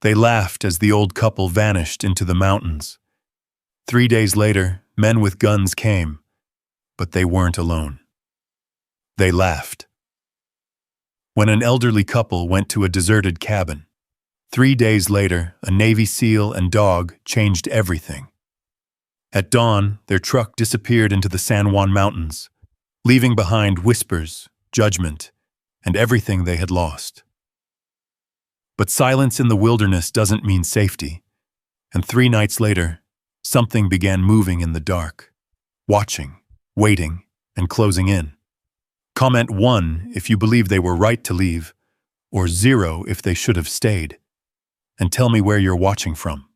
They laughed as the old couple vanished into the mountains. 3 days later, men with guns came, but they weren't alone. They laughed. When an elderly couple went to a deserted cabin, 3 days later, a Navy SEAL and dog changed everything. At dawn, their truck disappeared into the San Juan Mountains, leaving behind whispers, judgment, and everything they had lost. But silence in the wilderness doesn't mean safety, and 3 nights later, something began moving in the dark, watching, waiting, and closing in. Comment 1 if you believe they were right to leave, or 0 if they should have stayed, and tell me where you're watching from.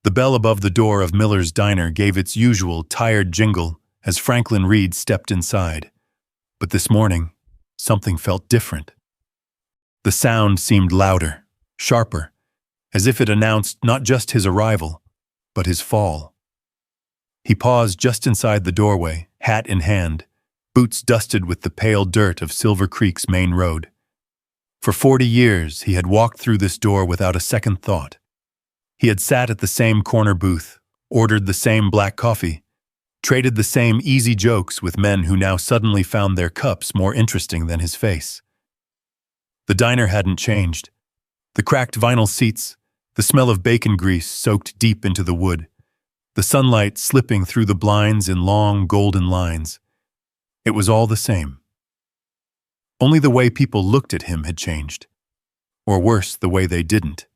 The bell above the door of Miller's Diner gave its usual tired jingle as Franklin Reed stepped inside. But this morning, something felt different. The sound seemed louder, sharper, as if it announced not just his arrival, but his fall. He paused just inside the doorway, hat in hand, boots dusted with the pale dirt of Silver Creek's main road. For 40 years, he had walked through this door without a second thought. He had sat at the same corner booth, ordered the same black coffee, traded the same easy jokes with men who now suddenly found their cups more interesting than his face. The diner hadn't changed. The cracked vinyl seats, the smell of bacon grease soaked deep into the wood, the sunlight slipping through the blinds in long golden lines. It was all the same. Only the way people looked at him had changed. Or worse, the way they didn't.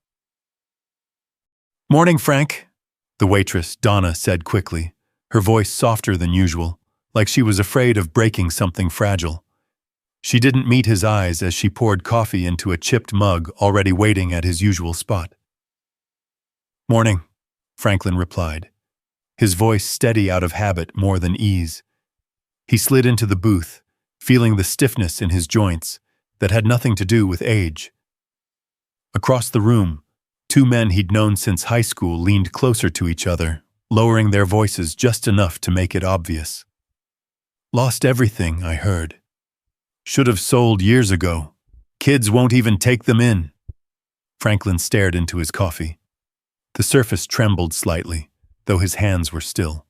"Morning, Frank," the waitress, Donna, said quickly, her voice softer than usual, like she was afraid of breaking something fragile. She didn't meet his eyes as she poured coffee into a chipped mug already waiting at his usual spot. "Morning," Franklin replied, his voice steady out of habit more than ease. He slid into the booth, feeling the stiffness in his joints that had nothing to do with age. Across the room, 2 men he'd known since high school leaned closer to each other, lowering their voices just enough to make it obvious. "Lost everything, I heard. Should have sold years ago. Kids won't even take them in." Franklin stared into his coffee. The surface trembled slightly, though his hands were still.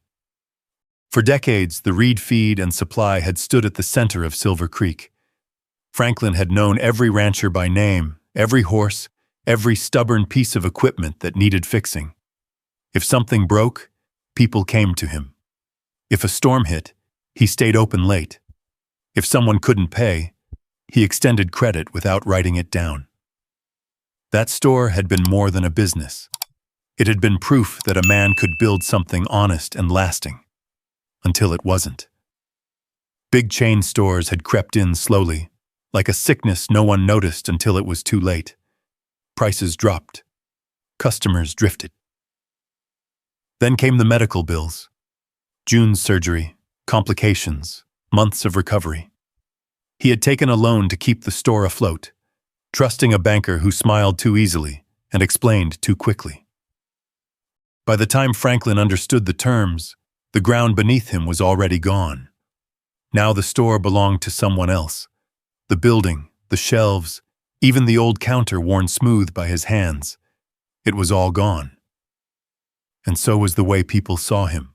For decades, the Reed feed and supply had stood at the center of Silver Creek. Franklin had known every rancher by name, every horse, every stubborn piece of equipment that needed fixing. If something broke, people came to him. If a storm hit, he stayed open late. If someone couldn't pay, he extended credit without writing it down. That store had been more than a business. It had been proof that a man could build something honest and lasting. Until it wasn't. Big chain stores had crept in slowly, like a sickness no one noticed until it was too late. Prices dropped. Customers drifted. Then came the medical bills. June's surgery, complications, months of recovery. He had taken a loan to keep the store afloat, trusting a banker who smiled too easily and explained too quickly. By the time Franklin understood the terms, the ground beneath him was already gone. Now the store belonged to someone else. The building, the shelves, even the old counter worn smooth by his hands. It was all gone. And so was the way people saw him.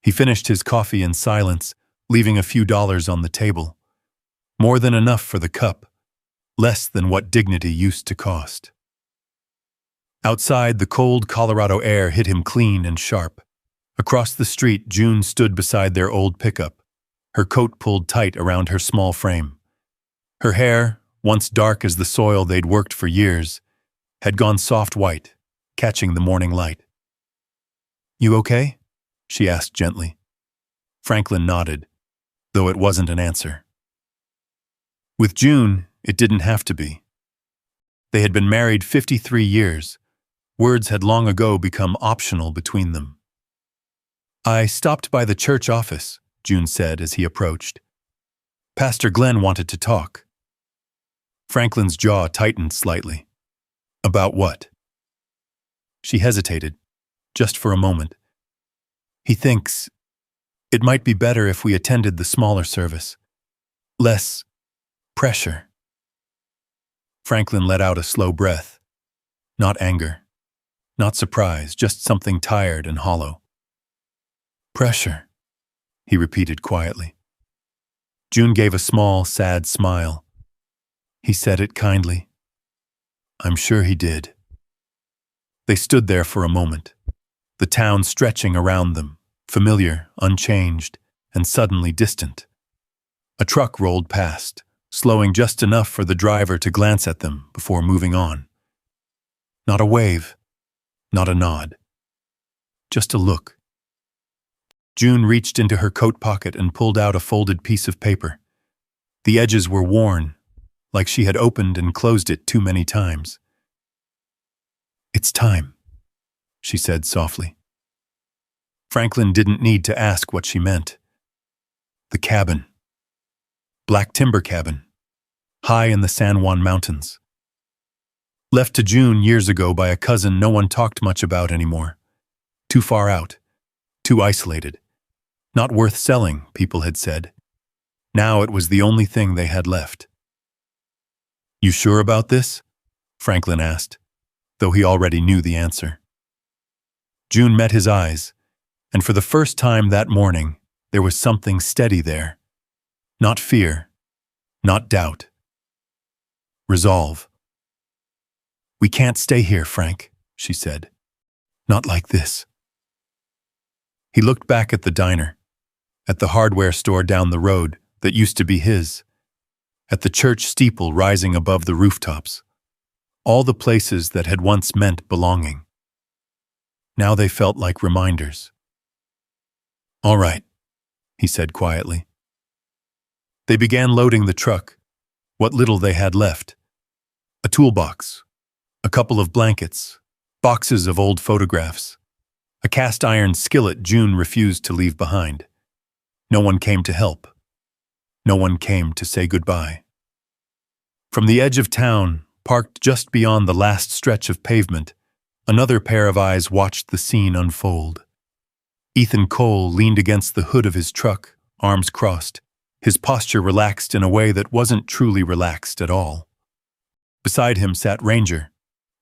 He finished his coffee in silence, leaving a few dollars on the table. More than enough for the cup, less than what dignity used to cost. Outside, the cold Colorado air hit him clean and sharp. Across the street, June stood beside their old pickup, her coat pulled tight around her small frame. Her hair, once dark as the soil they'd worked for years, had gone soft white, catching the morning light. "You okay?" she asked gently. Franklin nodded, though it wasn't an answer. With June, it didn't have to be. They had been married 53 years. Words had long ago become optional between them. "I stopped by the church office," June said as he approached. "Pastor Glenn wanted to talk." Franklin's jaw tightened slightly. "About what?" She hesitated, just for a moment. "He thinks it might be better if we attended the smaller service. Less pressure." Franklin let out a slow breath, Not anger, not surprise, just something tired and hollow. Pressure, he repeated quietly. June gave a small, sad smile. He said it kindly. I'm sure he did. They stood there for a moment, the town stretching around them, familiar, unchanged, and suddenly distant. A truck rolled past, slowing just enough for the driver to glance at them before moving on. Not a wave, not a nod. Just a look. June reached into her coat pocket and pulled out a folded piece of paper. The edges were worn, like she had opened and closed it too many times. It's time, she said softly. Franklin didn't need to ask what she meant. The cabin. Black timber cabin. High in the San Juan Mountains. Left to June years ago by a cousin no one talked much about anymore. Too far out. Too isolated. Not worth selling, people had said. Now it was the only thing they had left. You sure about this? Franklin asked, though he already knew the answer. June met his eyes, and for the first time that morning, there was something steady there. Not fear, not doubt. Resolve. We can't stay here, Frank, she said. Not like this. He looked back at the diner, at the hardware store down the road that used to be his, at the church steeple rising above the rooftops, all the places that had once meant belonging. Now they felt like reminders. All right, he said quietly. They began loading the truck, what little they had left. A toolbox, a couple of blankets, boxes of old photographs, a cast-iron skillet June refused to leave behind. No one came to help. No one came to say goodbye. From the edge of town, parked just beyond the last stretch of pavement, another pair of eyes watched the scene unfold. Ethan Cole leaned against the hood of his truck, arms crossed, his posture relaxed in a way that wasn't truly relaxed at all. Beside him sat Ranger,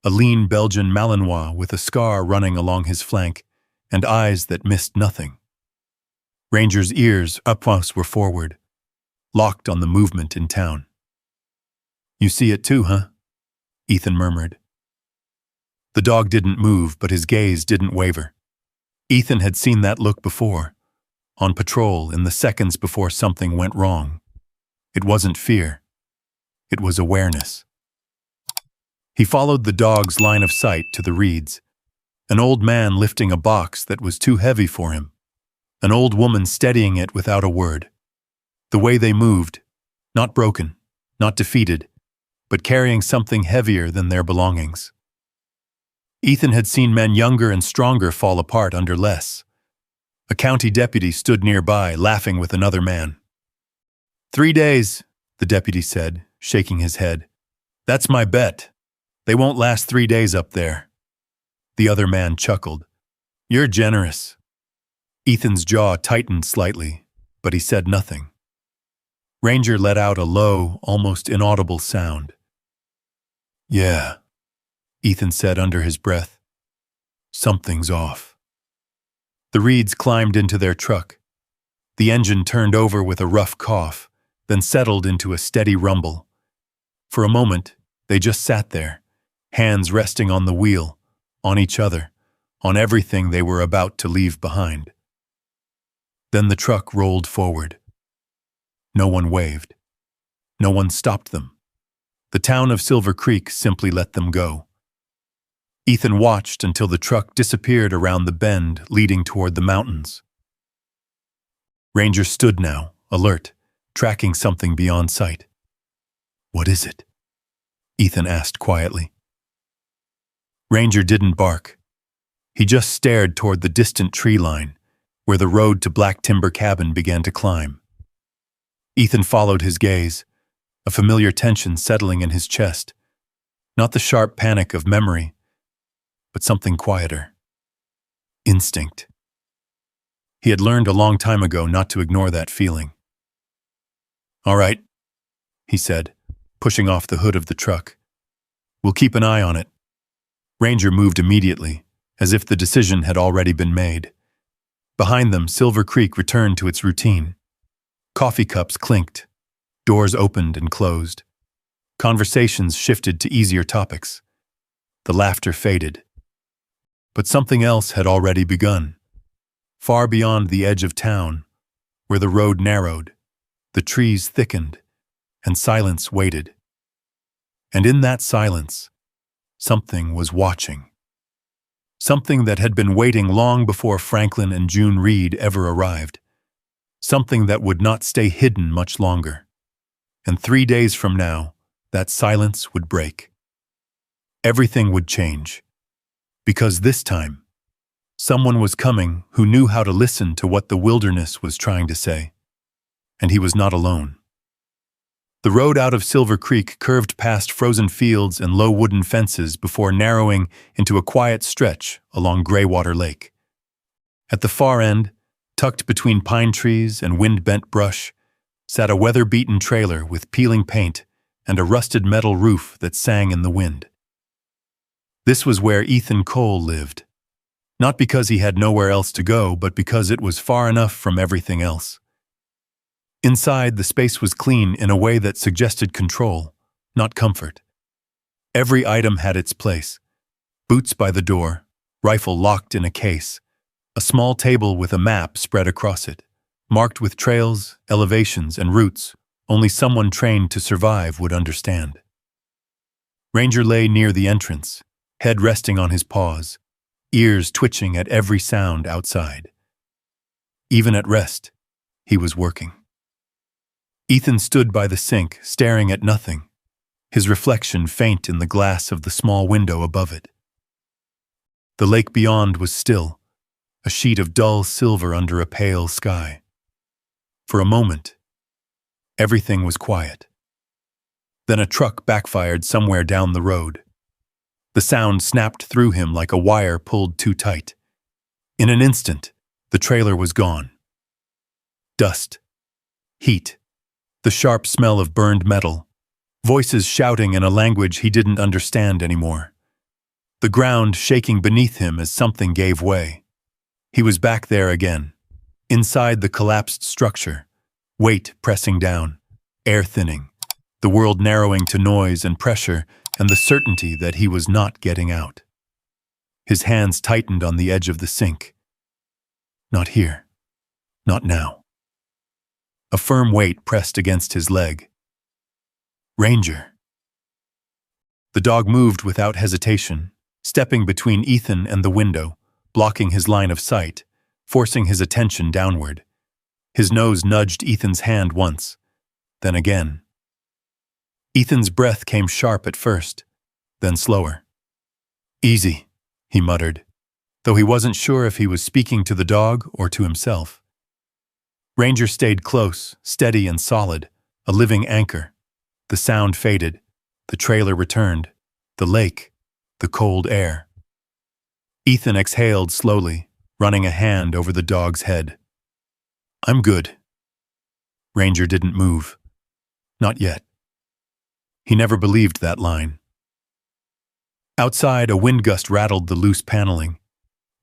a lean Belgian Malinois with a scar running along his flank and eyes that missed nothing. Ranger's ears upwards were forward, locked on the movement in town. You see it too, huh? Ethan murmured. The dog didn't move, but his gaze didn't waver. Ethan had seen that look before, on patrol in the seconds before something went wrong. It wasn't fear. It was awareness. He followed the dog's line of sight to the reeds, an old man lifting a box that was too heavy for him, an old woman steadying it without a word. The way they moved, not broken, not defeated, but carrying something heavier than their belongings. Ethan had seen men younger and stronger fall apart under less. A county deputy stood nearby, laughing with another man. 3 days, the deputy said, shaking his head. That's my bet. They won't last 3 days up there. The other man chuckled. You're generous. Ethan's jaw tightened slightly, but he said nothing. Ranger let out a low, almost inaudible sound. Yeah, Ethan said under his breath. Something's off. The Reeds climbed into their truck. The engine turned over with a rough cough, then settled into a steady rumble. For a moment, they just sat there, hands resting on the wheel, on each other, on everything they were about to leave behind. Then the truck rolled forward. No one waved. No one stopped them. The town of Silver Creek simply let them go. Ethan watched until the truck disappeared around the bend leading toward the mountains. Ranger stood now, alert, tracking something beyond sight. What is it? Ethan asked quietly. Ranger didn't bark. He just stared toward the distant tree line, where the road to Black Timber Cabin began to climb. Ethan followed his gaze, a familiar tension settling in his chest. Not the sharp panic of memory, but something quieter. Instinct. He had learned a long time ago not to ignore that feeling. All right, he said, pushing off the hood of the truck. We'll keep an eye on it. Ranger moved immediately, as if the decision had already been made. Behind them, Silver Creek returned to its routine. Coffee cups clinked. Doors opened and closed. Conversations shifted to easier topics. The laughter faded. But something else had already begun. Far beyond the edge of town, where the road narrowed, the trees thickened, and silence waited. And in that silence, something was watching. Something that had been waiting long before Franklin and June Reed ever arrived. Something that would not stay hidden much longer. And 3 days from now, that silence would break. Everything would change. Because this time, someone was coming who knew how to listen to what the wilderness was trying to say. And he was not alone. The road out of Silver Creek curved past frozen fields and low wooden fences before narrowing into a quiet stretch along Graywater Lake. At the far end, tucked between pine trees and wind-bent brush, sat a weather-beaten trailer with peeling paint and a rusted metal roof that sang in the wind. This was where Ethan Cole lived. Not because he had nowhere else to go, but because it was far enough from everything else. Inside, the space was clean in a way that suggested control, not comfort. Every item had its place. Boots by the door, rifle locked in a case, a small table with a map spread across it, marked with trails, elevations, and routes only someone trained to survive would understand. Ranger lay near the entrance, head resting on his paws, ears twitching at every sound outside. Even at rest, he was working. Ethan stood by the sink, staring at nothing, his reflection faint in the glass of the small window above it. The lake beyond was still, a sheet of dull silver under a pale sky. For a moment, everything was quiet. Then a truck backfired somewhere down the road. The sound snapped through him like a wire pulled too tight. In an instant, the trailer was gone. Dust, heat, the sharp smell of burned metal, voices shouting in a language he didn't understand anymore. The ground shaking beneath him as something gave way. He was back there again, inside the collapsed structure, weight pressing down, air thinning, the world narrowing to noise and pressure and the certainty that he was not getting out. His hands tightened on the edge of the sink. Not here. Not now. A firm weight pressed against his leg. Ranger. The dog moved without hesitation, stepping between Ethan and the window, blocking his line of sight, forcing his attention downward. His nose nudged Ethan's hand once, then again. Ethan's breath came sharp at first, then slower. "Easy," he muttered, though he wasn't sure if he was speaking to the dog or to himself. Ranger stayed close, steady and solid, a living anchor. The sound faded, the trailer returned, the lake, the cold air. Ethan exhaled slowly, running a hand over the dog's head. "I'm good." Ranger didn't move. Not yet. He never believed that line. Outside, a wind gust rattled the loose paneling.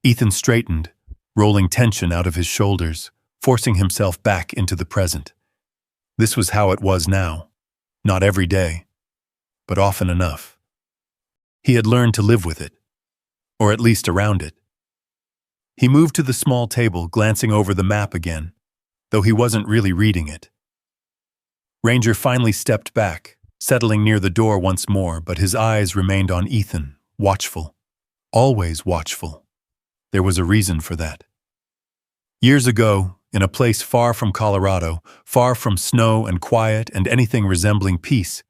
Ethan straightened, rolling tension out of his shoulders, forcing himself back into the present. This was how it was now. Not every day, but often enough. He had learned to live with it, or at least around it. He moved to the small table, glancing over the map again, though he wasn't really reading it. Ranger finally stepped back, settling near the door once more, but his eyes remained on Ethan, watchful. Always watchful. There was a reason for that. Years ago, in a place far from Colorado, far from snow and quiet and anything resembling peace,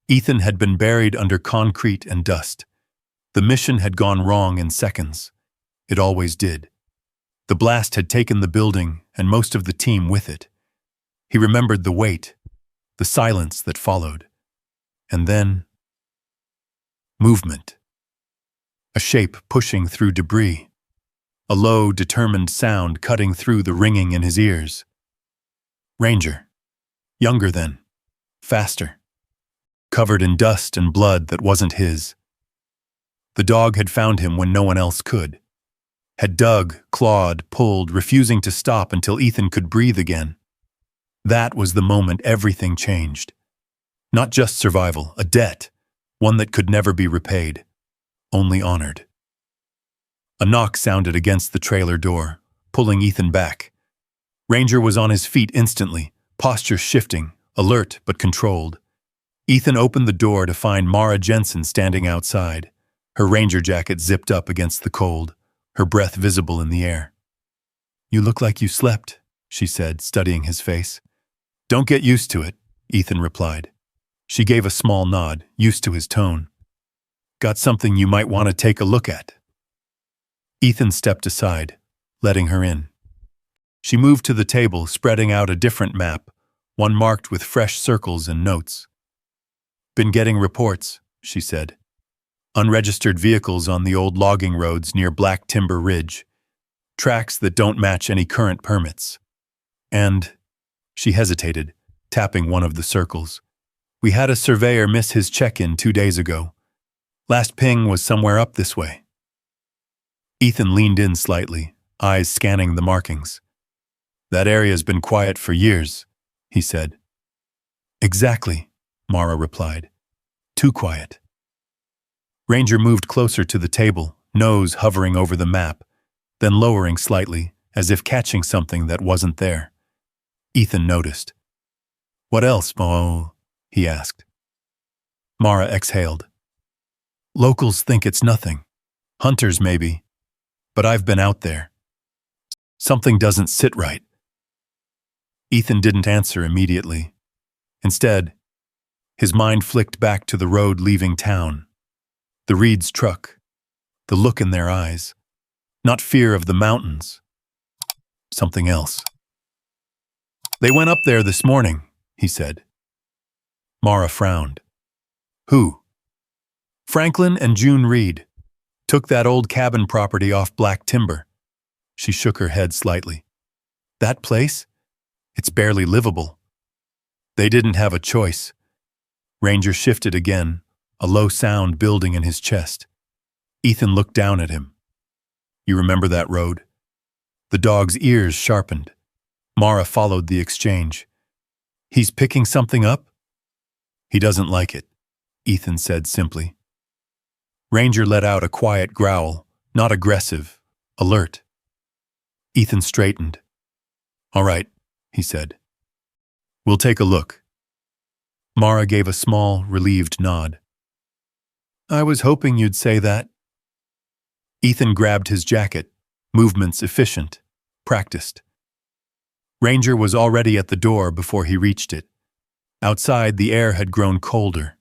Ethan had been buried under concrete and dust. The mission had gone wrong in seconds. It always did. The blast had taken the building and most of the team with it. He remembered the weight, the silence that followed. And then, movement. A shape pushing through debris. A low, determined sound cutting through the ringing in his ears. Ranger. Younger then. Faster. Covered in dust and blood that wasn't his. The dog had found him when no one else could. Had dug, clawed, pulled, refusing to stop until Ethan could breathe again. That was the moment everything changed. Not just survival, a debt, one that could never be repaid, only honored. A knock sounded against the trailer door, pulling Ethan back. Ranger was on his feet instantly, posture shifting, alert but controlled. Ethan opened the door to find Mara Jensen standing outside, her ranger jacket zipped up against the cold, her breath visible in the air. "You look like you slept," she said, studying his face. "Don't get used to it," Ethan replied. She gave a small nod, used to his tone. "Got something you might want to take a look at." Ethan stepped aside, letting her in. She moved to the table, spreading out a different map, one marked with fresh circles and notes. "Been getting reports," she said. "Unregistered vehicles on the old logging roads near Black Timber Ridge. Tracks that don't match any current permits. And," she hesitated, tapping one of the circles, "we had a surveyor miss his check-in 2 days ago. Last ping was somewhere up this way." Ethan leaned in slightly, eyes scanning the markings. "That area's been quiet for years," he said. "Exactly," Mara replied. "Too quiet." Ranger moved closer to the table, nose hovering over the map, then lowering slightly, as if catching something that wasn't there. Ethan noticed. "What else, Mo?" he asked. Mara exhaled. "Locals think it's nothing. Hunters, maybe. But I've been out there. Something doesn't sit right." Ethan didn't answer immediately. Instead, his mind flicked back to the road leaving town. The Reed's truck. The look in their eyes. Not fear of the mountains. Something else. "They went up there this morning," he said. Mara frowned. "Who?" "Franklin and June Reed. Took that old cabin property off Black Timber." She shook her head slightly. "That place? It's barely livable." "They didn't have a choice." Ranger shifted again, a low sound building in his chest. Ethan looked down at him. "You remember that road?" The dog's ears sharpened. Mara followed the exchange. "He's picking something up?" "He doesn't like it," Ethan said simply. Ranger let out a quiet growl, not aggressive, alert. Ethan straightened. "All right," he said. "We'll take a look." Mara gave a small, relieved nod. "I was hoping you'd say that." Ethan grabbed his jacket, movements efficient, practiced. Ranger was already at the door before he reached it. Outside, the air had grown colder.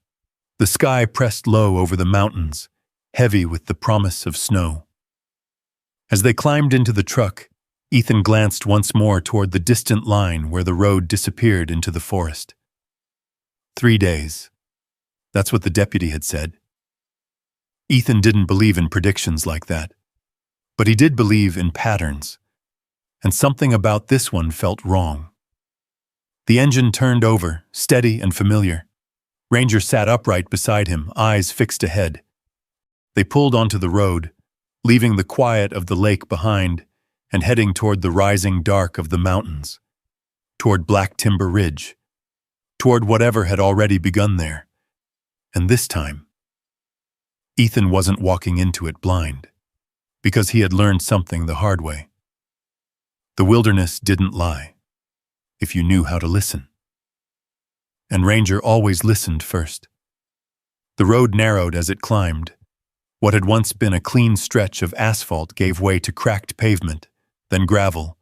The sky pressed low over the mountains, heavy with the promise of snow. As they climbed into the truck, Ethan glanced once more toward the distant line where the road disappeared into the forest. 3 days. That's what the deputy had said. Ethan didn't believe in predictions like that, but he did believe in patterns, and something about this one felt wrong. The engine turned over, steady and familiar. Ranger sat upright beside him, eyes fixed ahead. They pulled onto the road, leaving the quiet of the lake behind and heading toward the rising dark of the mountains, toward Black Timber Ridge, toward whatever had already begun there. And this time, Ethan wasn't walking into it blind, because he had learned something the hard way. The wilderness didn't lie, if you knew how to listen. And Ranger always listened first. The road narrowed as it climbed. What had once been a clean stretch of asphalt gave way to cracked pavement, then gravel,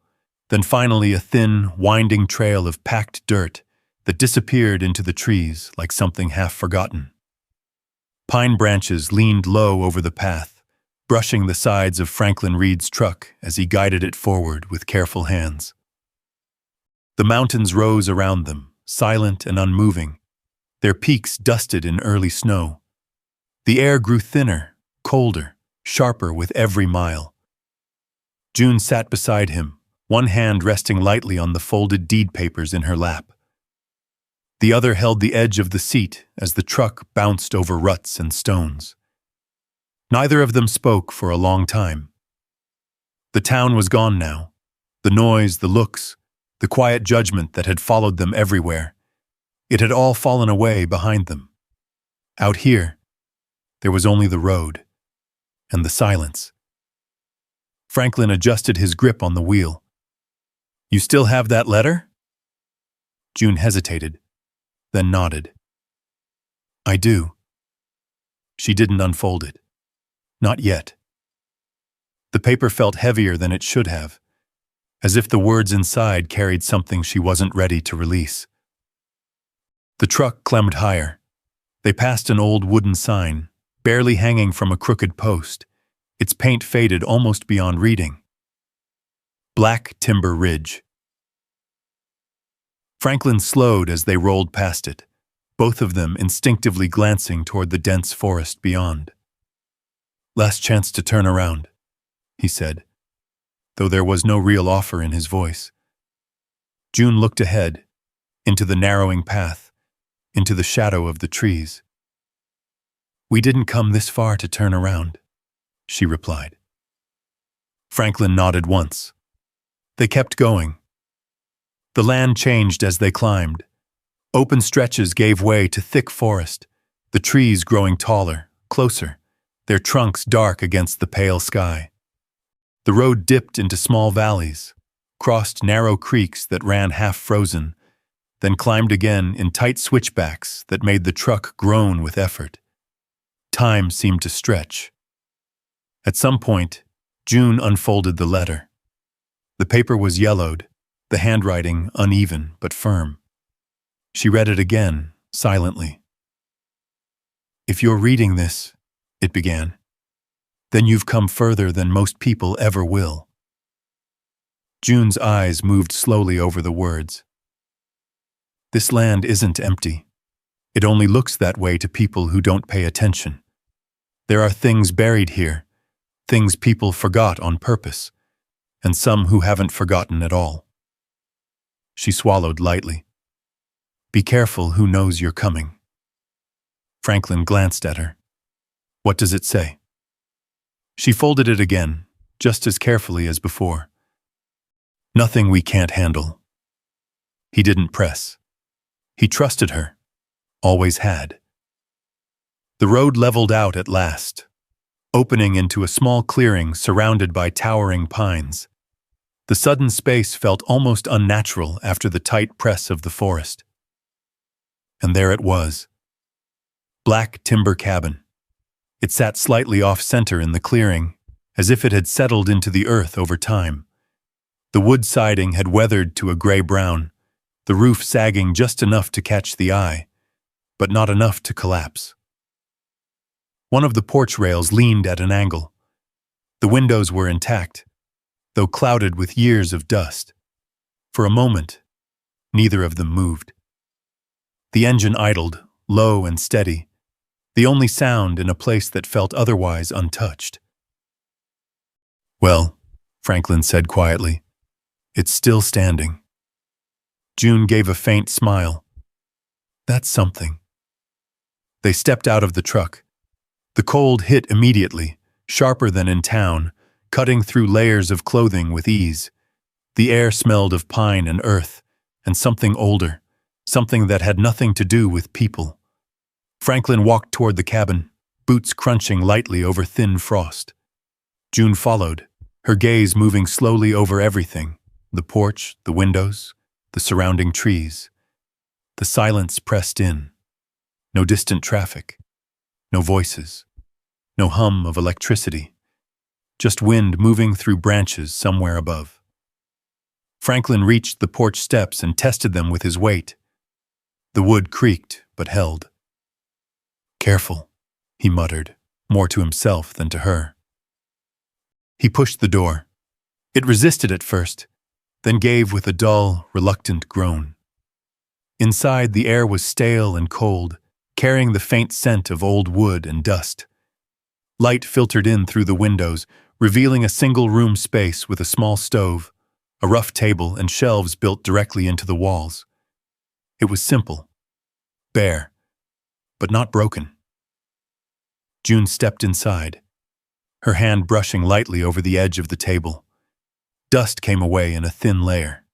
then finally a thin, winding trail of packed dirt that disappeared into the trees like something half forgotten. Pine branches leaned low over the path, brushing the sides of Franklin Reed's truck as he guided it forward with careful hands. The mountains rose around them, silent and unmoving, their peaks dusted in early snow. The air grew thinner, colder, sharper with every mile. June sat beside him, one hand resting lightly on the folded deed papers in her lap. The other held the edge of the seat as the truck bounced over ruts and stones. Neither of them spoke for a long time. The town was gone now. The noise, the looks, the quiet judgment that had followed them everywhere. It had all fallen away behind them. Out here, there was only the road and the silence. Franklin adjusted his grip on the wheel. "You still have that letter?" June hesitated, then nodded. "I do." She didn't unfold it. Not yet. The paper felt heavier than it should have, as if the words inside carried something she wasn't ready to release. The truck climbed higher. They passed an old wooden sign, barely hanging from a crooked post, its paint faded almost beyond reading. Black Timber Ridge. Franklin slowed as they rolled past it, both of them instinctively glancing toward the dense forest beyond. "Last chance to turn around," he said, though there was no real offer in his voice. June looked ahead, into the narrowing path, into the shadow of the trees. "We didn't come this far to turn around," she replied. Franklin nodded once. They kept going. The land changed as they climbed. Open stretches gave way to thick forest, the trees growing taller, closer, their trunks dark against the pale sky. The road dipped into small valleys, crossed narrow creeks that ran half-frozen, then climbed again in tight switchbacks that made the truck groan with effort. Time seemed to stretch. At some point, June unfolded the letter. The paper was yellowed, the handwriting uneven but firm. She read it again, silently. "If you're reading this," it began, "then you've come further than most people ever will." June's eyes moved slowly over the words. "This land isn't empty. It only looks that way to people who don't pay attention. There are things buried here, things people forgot on purpose, and some who haven't forgotten at all." She swallowed lightly. "Be careful who knows you're coming." Franklin glanced at her. "What does it say?" She folded it again, just as carefully as before. "Nothing we can't handle." He didn't press. He trusted her, always had. The road leveled out at last, opening into a small clearing surrounded by towering pines. The sudden space felt almost unnatural after the tight press of the forest. And there it was. Black timber cabin. It sat slightly off-center in the clearing, as if it had settled into the earth over time. The wood siding had weathered to a gray-brown, the roof sagging just enough to catch the eye, but not enough to collapse. One of the porch rails leaned at an angle. The windows were intact, though clouded with years of dust. For a moment, neither of them moved. The engine idled, low and steady, the only sound in a place that felt otherwise untouched. "Well," Franklin said quietly, "it's still standing." June gave a faint smile. "That's something." They stepped out of the truck. The cold hit immediately, sharper than in town, cutting through layers of clothing with ease. The air smelled of pine and earth, and something older, something that had nothing to do with people. Franklin walked toward the cabin, boots crunching lightly over thin frost. June followed, her gaze moving slowly over everything, the porch, the windows, the surrounding trees. The silence pressed in. No distant traffic. No voices. No hum of electricity. Just wind moving through branches somewhere above. Franklin reached the porch steps and tested them with his weight. The wood creaked, but held. "Careful," he muttered, more to himself than to her. He pushed the door. It resisted at first, then gave with a dull, reluctant groan. Inside, the air was stale and cold, carrying the faint scent of old wood and dust. Light filtered in through the windows, revealing a single-room space with a small stove, a rough table, and shelves built directly into the walls. It was simple, bare, but not broken. June stepped inside, her hand brushing lightly over the edge of the table. Dust came away in a thin layer.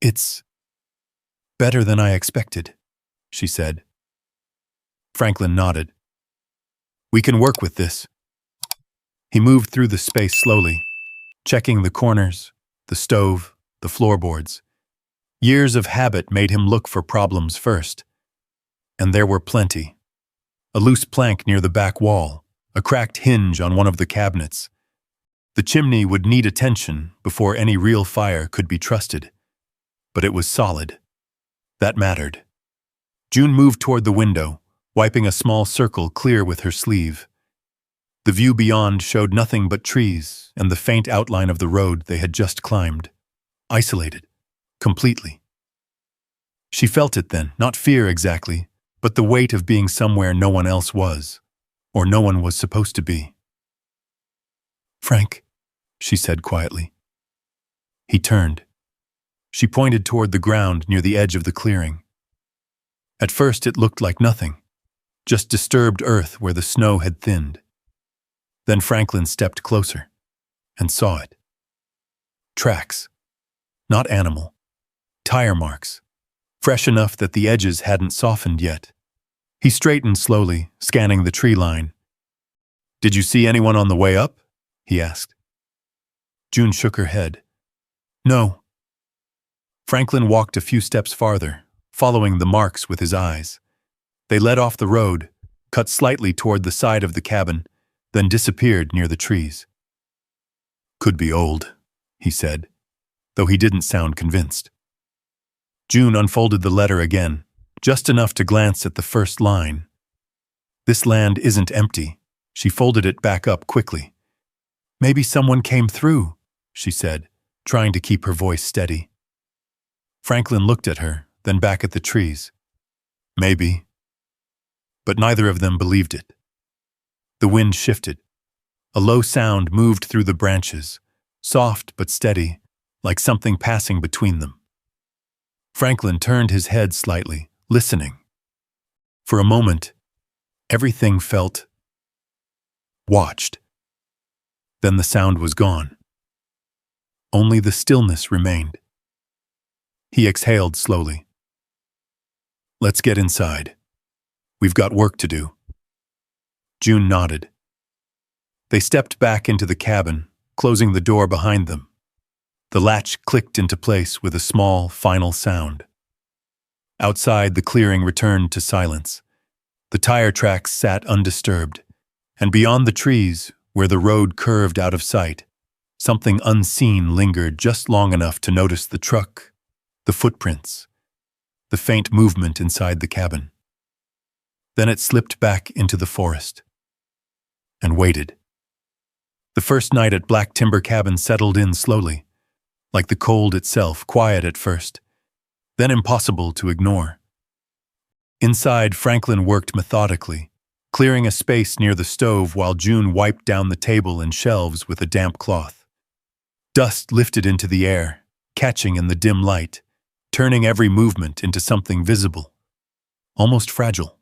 "It's better than I expected," she said. Franklin nodded. "We can work with this." He moved through the space slowly, checking the corners, the stove, the floorboards. Years of habit made him look for problems first. And there were plenty. A loose plank near the back wall, a cracked hinge on one of the cabinets. The chimney would need attention before any real fire could be trusted. But it was solid. That mattered. June moved toward the window, wiping a small circle clear with her sleeve. The view beyond showed nothing but trees and the faint outline of the road they had just climbed. Isolated. Completely. She felt it then, not fear exactly, but the weight of being somewhere no one else was, or no one was supposed to be. "Frank," she said quietly. He turned. She pointed toward the ground near the edge of the clearing. At first it looked like nothing, just disturbed earth where the snow had thinned. Then Franklin stepped closer and saw it. Tracks. Not animal. Tire marks. Fresh enough that the edges hadn't softened yet. He straightened slowly, scanning the tree line. "Did you see anyone on the way up?" he asked. June shook her head. "No." Franklin walked a few steps farther, following the marks with his eyes. They led off the road, cut slightly toward the side of the cabin, then disappeared near the trees. "Could be old," he said, though he didn't sound convinced. June unfolded the letter again, just enough to glance at the first line. "This land isn't empty." She folded it back up quickly. "Maybe someone came through," she said, trying to keep her voice steady. Franklin looked at her, then back at the trees. "Maybe." But neither of them believed it. The wind shifted. A low sound moved through the branches, soft but steady, like something passing between them. Franklin turned his head slightly, listening. For a moment, everything felt watched. Then the sound was gone. Only the stillness remained. He exhaled slowly. "Let's get inside. We've got work to do." June nodded. They stepped back into the cabin, closing the door behind them. The latch clicked into place with a small, final sound. Outside, the clearing returned to silence. The tire tracks sat undisturbed, and beyond the trees, where the road curved out of sight, something unseen lingered just long enough to notice the truck, the footprints, the faint movement inside the cabin. Then it slipped back into the forest and waited. The first night at Black Timber Cabin settled in slowly, like the cold itself, quiet at first, then impossible to ignore. Inside, Franklin worked methodically, clearing a space near the stove while June wiped down the table and shelves with a damp cloth. Dust lifted into the air, catching in the dim light, turning every movement into something visible, almost fragile.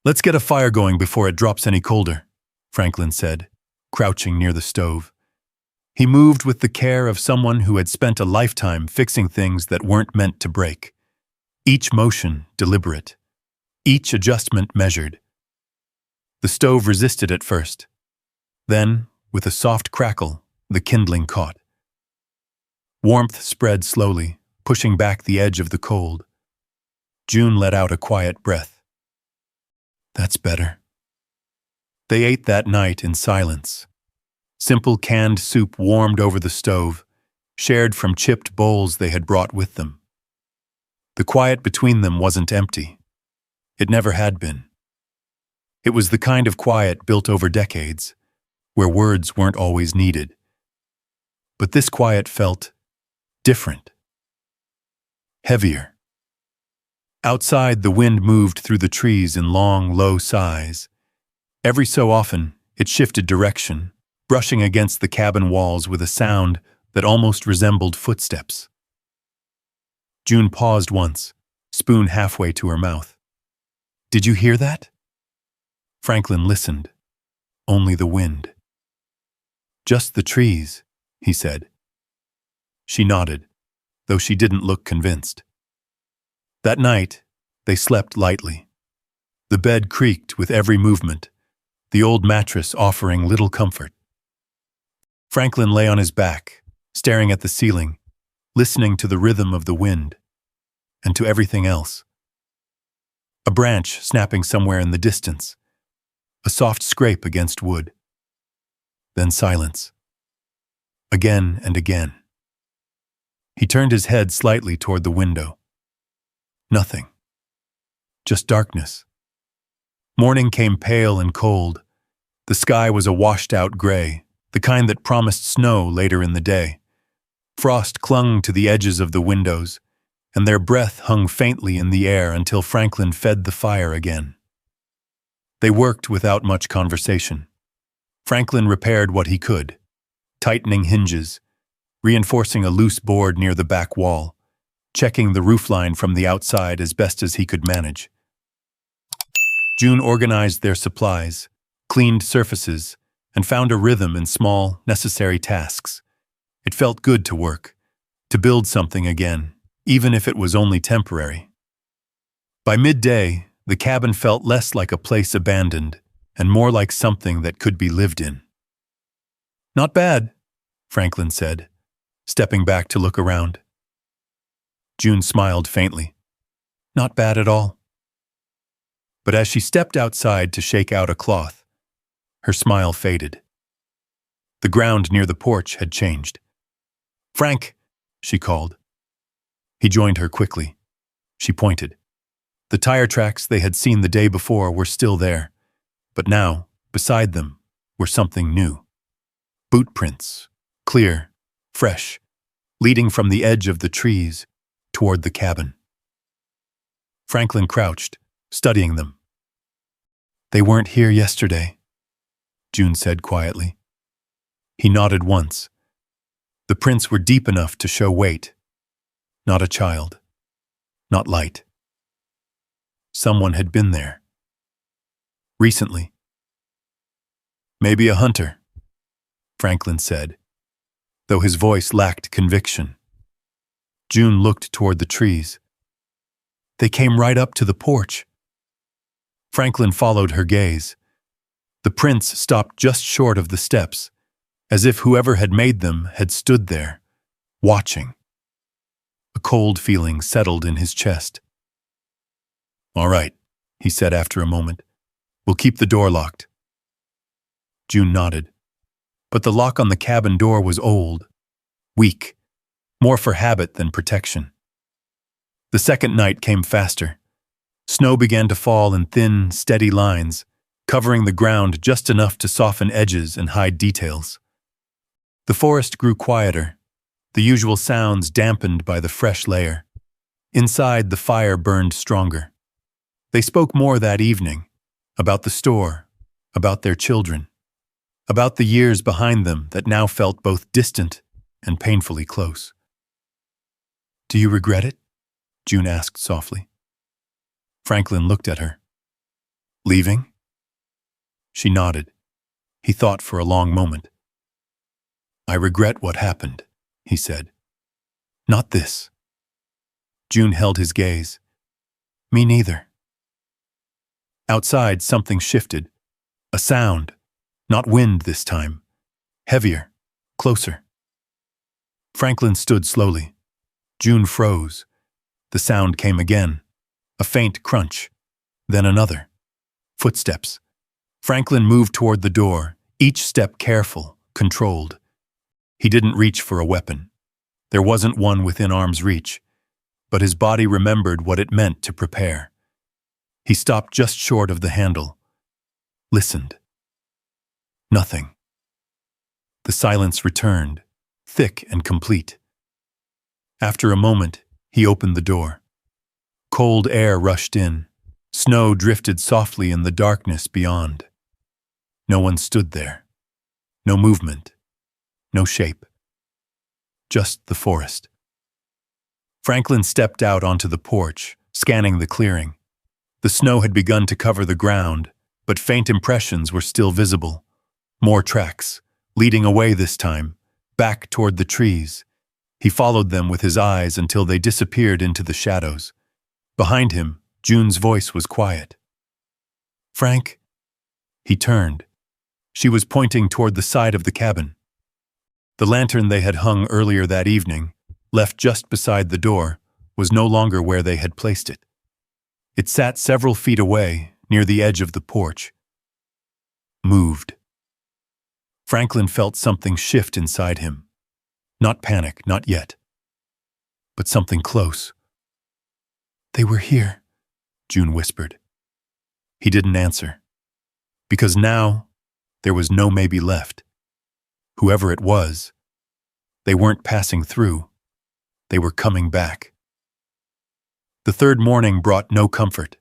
"Let's get a fire going before it drops any colder," Franklin said, crouching near the stove. He moved with the care of someone who had spent a lifetime fixing things that weren't meant to break. Each motion deliberate, each adjustment measured. The stove resisted at first. Then, with a soft crackle, the kindling caught. Warmth spread slowly, pushing back the edge of the cold. June let out a quiet breath. "That's better." They ate that night in silence. Simple canned soup warmed over the stove, shared from chipped bowls they had brought with them. The quiet between them wasn't empty. It never had been. It was the kind of quiet built over decades, where words weren't always needed. But this quiet felt different. Heavier. Outside, the wind moved through the trees in long, low sighs. Every so often, it shifted direction, brushing against the cabin walls with a sound that almost resembled footsteps. June paused once, spoon halfway to her mouth. "Did you hear that?" Franklin listened. Only the wind. Just the trees, he said. She nodded, though she didn't look convinced. That night, they slept lightly. The bed creaked with every movement, the old mattress offering little comfort. Franklin lay on his back, staring at the ceiling, listening to the rhythm of the wind, and to everything else. A branch snapping somewhere in the distance, a soft scrape against wood. Then silence. Again and again. He turned his head slightly toward the window. Nothing. Just darkness. Morning came pale and cold. The sky was a washed-out gray, the kind that promised snow later in the day. Frost clung to the edges of the windows, and their breath hung faintly in the air until Franklin fed the fire again. They worked without much conversation. Franklin repaired what he could, tightening hinges, reinforcing a loose board near the back wall, checking the roofline from the outside as best as he could manage. June organized their supplies, cleaned surfaces, and found a rhythm in small, necessary tasks. It felt good to work, to build something again, even if it was only temporary. By midday, the cabin felt less like a place abandoned and more like something that could be lived in. "Not bad," Franklin said, stepping back to look around. June smiled faintly. "Not bad at all." But as she stepped outside to shake out a cloth, her smile faded. The ground near the porch had changed. "Frank," she called. He joined her quickly. She pointed. The tire tracks they had seen the day before were still there, but now, beside them, were something new. Boot prints, clear, fresh, leading from the edge of the trees toward the cabin. Franklin crouched, studying them. "They weren't here yesterday," June said quietly. He nodded once. The prints were deep enough to show weight. Not a child. Not light. Someone had been there. Recently. "Maybe a hunter," Franklin said, though his voice lacked conviction. June looked toward the trees. "They came right up to the porch." Franklin followed her gaze. The prints stopped just short of the steps, as if whoever had made them had stood there, watching. A cold feeling settled in his chest. "All right," he said after a moment. "We'll keep the door locked." June nodded. But the lock on the cabin door was old, weak, more for habit than protection. The second night came faster. Snow began to fall in thin, steady lines, covering the ground just enough to soften edges and hide details. The forest grew quieter, the usual sounds dampened by the fresh layer. Inside, the fire burned stronger. They spoke more that evening, about the store, about their children, about the years behind them that now felt both distant and painfully close. "Do you regret it?" June asked softly. Franklin looked at her. "Leaving?" She nodded. He thought for a long moment. "I regret what happened," he said. "Not this." June held his gaze. "Me neither." Outside, something shifted. A sound. Not wind this time. Heavier. Closer. Franklin stood slowly. June froze. The sound came again. A faint crunch. Then another. Footsteps. Franklin moved toward the door, each step careful, controlled. He didn't reach for a weapon. There wasn't one within arm's reach. But his body remembered what it meant to prepare. He stopped just short of the handle. Listened. Nothing. The silence returned, thick and complete. After a moment, he opened the door. Cold air rushed in. Snow drifted softly in the darkness beyond. No one stood there. No movement. No shape. Just the forest. Franklin stepped out onto the porch, scanning the clearing. The snow had begun to cover the ground, but faint impressions were still visible. More tracks, leading away this time, back toward the trees. He followed them with his eyes until they disappeared into the shadows. Behind him, June's voice was quiet. "Frank?" He turned. She was pointing toward the side of the cabin. The lantern they had hung earlier that evening, left just beside the door, was no longer where they had placed it. It sat several feet away, near the edge of the porch. Moved. Franklin felt something shift inside him. Not panic, not yet. But something close. "They were here," June whispered. He didn't answer. Because now, there was no maybe left. Whoever it was, they weren't passing through. They were coming back. The third morning brought no comfort.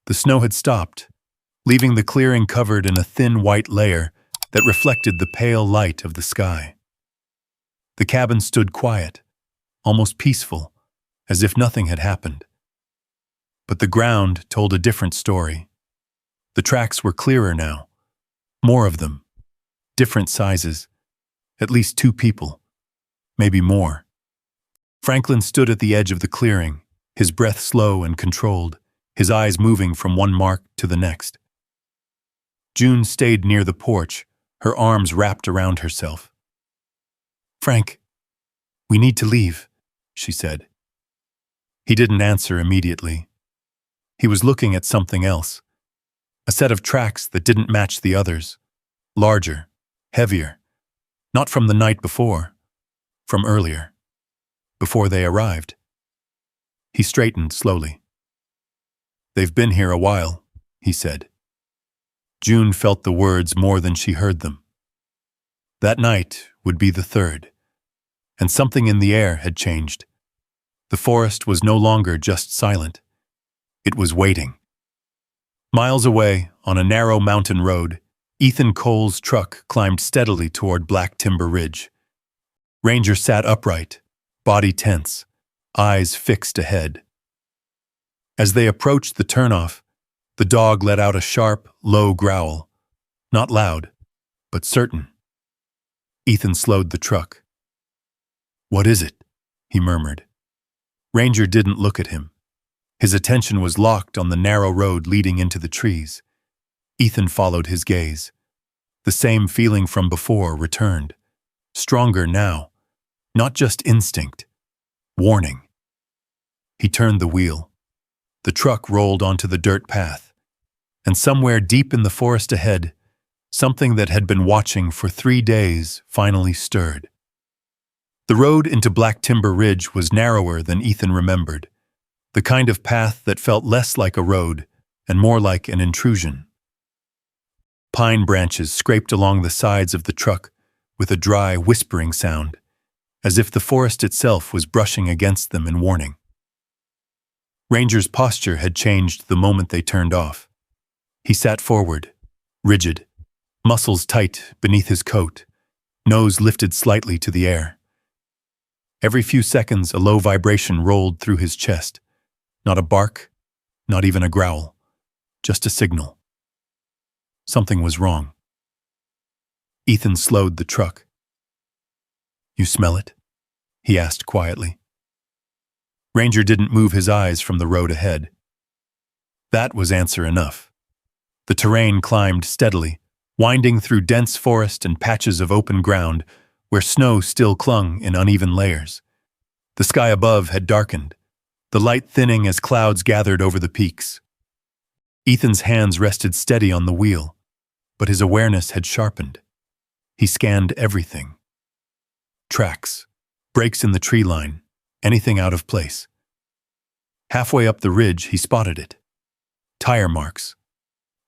The snow had stopped, leaving the clearing covered in a thin white layer that reflected the pale light of the sky. The cabin stood quiet, almost peaceful, as if nothing had happened. But the ground told a different story. The tracks were clearer now. More of them. Different sizes. At least 2 people. Maybe more. Franklin stood at the edge of the clearing, his breath slow and controlled, his eyes moving from one mark to the next. June stayed near the porch, her arms wrapped around herself. "Frank, we need to leave," she said. He didn't answer immediately. He was looking at something else. A set of tracks that didn't match the others. Larger, heavier. Not from the night before. From earlier. Before they arrived. He straightened slowly. "They've been here a while," he said. June felt the words more than she heard them. That night would be the third, and something in the air had changed. The forest was no longer just silent. It was waiting. Miles away, on a narrow mountain road, Ethan Cole's truck climbed steadily toward Black Timber Ridge. Ranger sat upright, body tense, eyes fixed ahead. As they approached the turnoff, the dog let out a sharp, low growl. Not loud, but certain. Ethan slowed the truck. "What is it?" he murmured. Ranger didn't look at him. His attention was locked on the narrow road leading into the trees. Ethan followed his gaze. The same feeling from before returned. Stronger now. Not just instinct. Warning. He turned the wheel. The truck rolled onto the dirt path. And somewhere deep in the forest ahead, something that had been watching for 3 days finally stirred. The road into Black Timber Ridge was narrower than Ethan remembered. The kind of path that felt less like a road and more like an intrusion. Pine branches scraped along the sides of the truck with a dry, whispering sound, as if the forest itself was brushing against them in warning. Ranger's posture had changed the moment they turned off. He sat forward, rigid, muscles tight beneath his coat, nose lifted slightly to the air. Every few seconds, a low vibration rolled through his chest. Not a bark, not even a growl, just a signal. Something was wrong. Ethan slowed the truck. "You smell it?" he asked quietly. Ranger didn't move his eyes from the road ahead. That was answer enough. The terrain climbed steadily, winding through dense forest and patches of open ground where snow still clung in uneven layers. The sky above had darkened, the light thinning as clouds gathered over the peaks. Ethan's hands rested steady on the wheel, but his awareness had sharpened. He scanned everything. Tracks, breaks in the tree line, anything out of place. Halfway up the ridge, he spotted it. Tire marks.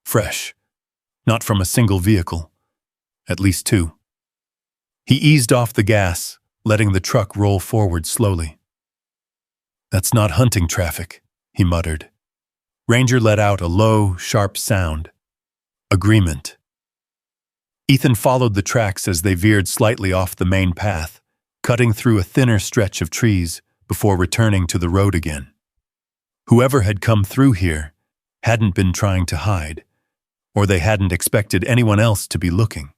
Fresh. Not from a single vehicle. At least 2. He eased off the gas, letting the truck roll forward slowly. "That's not hunting traffic," he muttered. Ranger let out a low, sharp sound. Agreement. Ethan followed the tracks as they veered slightly off the main path, cutting through a thinner stretch of trees before returning to the road again. Whoever had come through here hadn't been trying to hide, or they hadn't expected anyone else to be looking.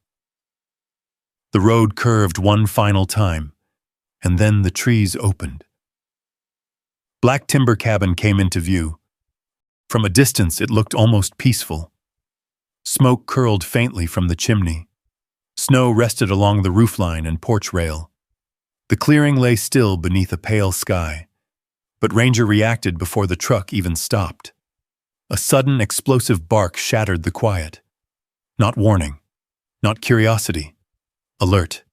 The road curved one final time, and then the trees opened. Black timber cabin came into view. From a distance, it looked almost peaceful. Smoke curled faintly from the chimney. Snow rested along the roofline and porch rail. The clearing lay still beneath a pale sky, but Ranger reacted before the truck even stopped. A sudden, explosive bark shattered the quiet. Not warning, not curiosity. Alert.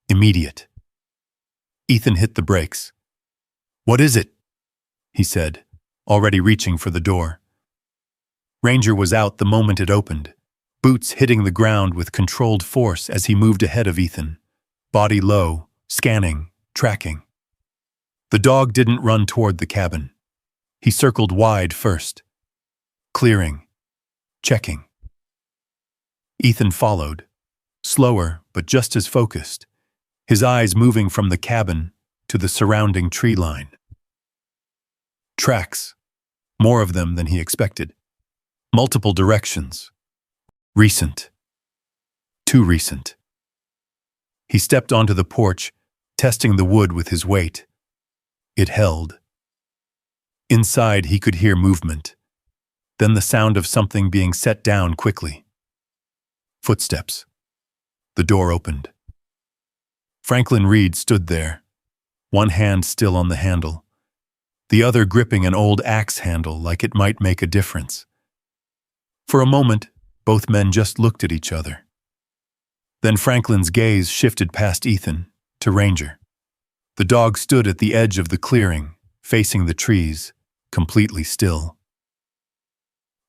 Immediate. Ethan hit the brakes. "What is it?" he said, already reaching for the door. Ranger was out the moment it opened, boots hitting the ground with controlled force as he moved ahead of Ethan, body low, scanning, tracking. The dog didn't run toward the cabin. He circled wide first. Clearing. Checking. Ethan followed, slower but just as focused, his eyes moving from the cabin to the surrounding tree line. Tracks. More of them than he expected. Multiple directions. Recent. Too recent. He stepped onto the porch, testing the wood with his weight. It held. Inside, he could hear movement, then the sound of something being set down quickly. Footsteps. The door opened. Franklin Reed stood there, one hand still on the handle, the other gripping an old axe handle like it might make a difference. For a moment, both men just looked at each other. Then Franklin's gaze shifted past Ethan to Ranger. The dog stood at the edge of the clearing, facing the trees, completely still.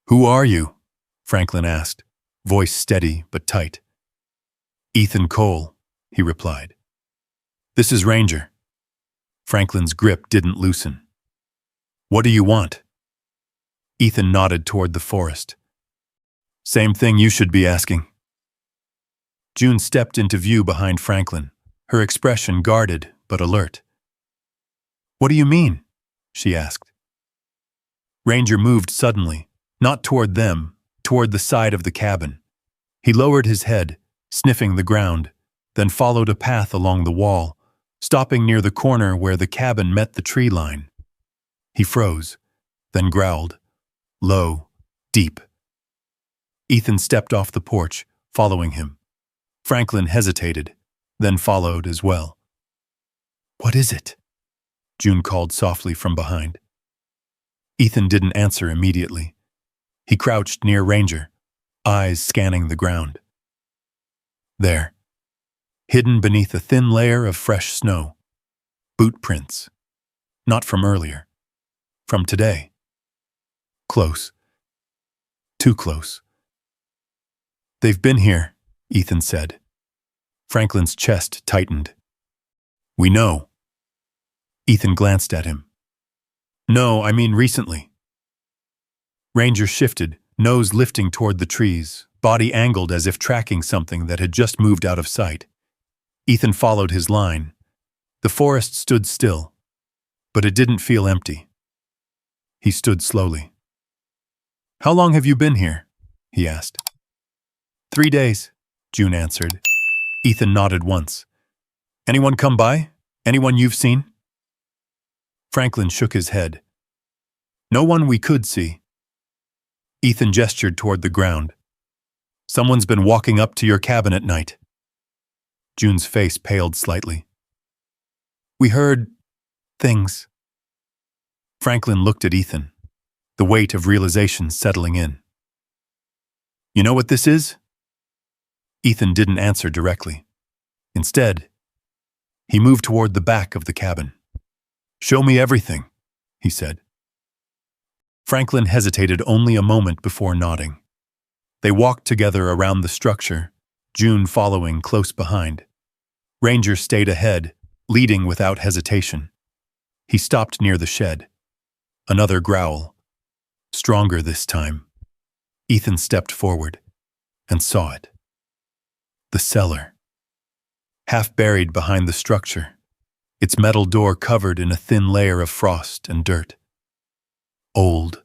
"Who are you?" Franklin asked, voice steady but tight. "Ethan Cole," he replied. "This is Ranger." Franklin's grip didn't loosen. "What do you want?" Ethan nodded toward the forest. "Same thing you should be asking." June stepped into view behind Franklin, her expression guarded but alert. "What do you mean?" she asked. Ranger moved suddenly, not toward them, toward the side of the cabin. He lowered his head, sniffing the ground, then followed a path along the wall, stopping near the corner where the cabin met the tree line. He froze, then growled, low, deep. Ethan stepped off the porch, following him. Franklin hesitated, then followed as well. "What is it?" June called softly from behind. Ethan didn't answer immediately. He crouched near Ranger, eyes scanning the ground. There, hidden beneath a thin layer of fresh snow, boot prints. Not from earlier. From today. Close. Too close. "They've been here," Ethan said. Franklin's chest tightened. "We know." Ethan glanced at him. "No, I mean recently." Ranger shifted, nose lifting toward the trees, body angled as if tracking something that had just moved out of sight. Ethan followed his line. The forest stood still, but it didn't feel empty. He stood slowly. "How long have you been here?" he asked. 3 days, June answered. Ethan nodded once. "Anyone come by? Anyone you've seen?" Franklin shook his head. "No one we could see." Ethan gestured toward the ground. "Someone's been walking up to your cabin at night." June's face paled slightly. "We heard things." Franklin looked at Ethan, the weight of realization settling in. "You know what this is?" Ethan didn't answer directly. Instead, he moved toward the back of the cabin. "Show me everything," he said. Franklin hesitated only a moment before nodding. They walked together around the structure, June following close behind. Ranger stayed ahead, leading without hesitation. He stopped near the shed. Another growl. Stronger this time. Ethan stepped forward and saw it. The cellar. Half buried behind the structure, its metal door covered in a thin layer of frost and dirt. Old,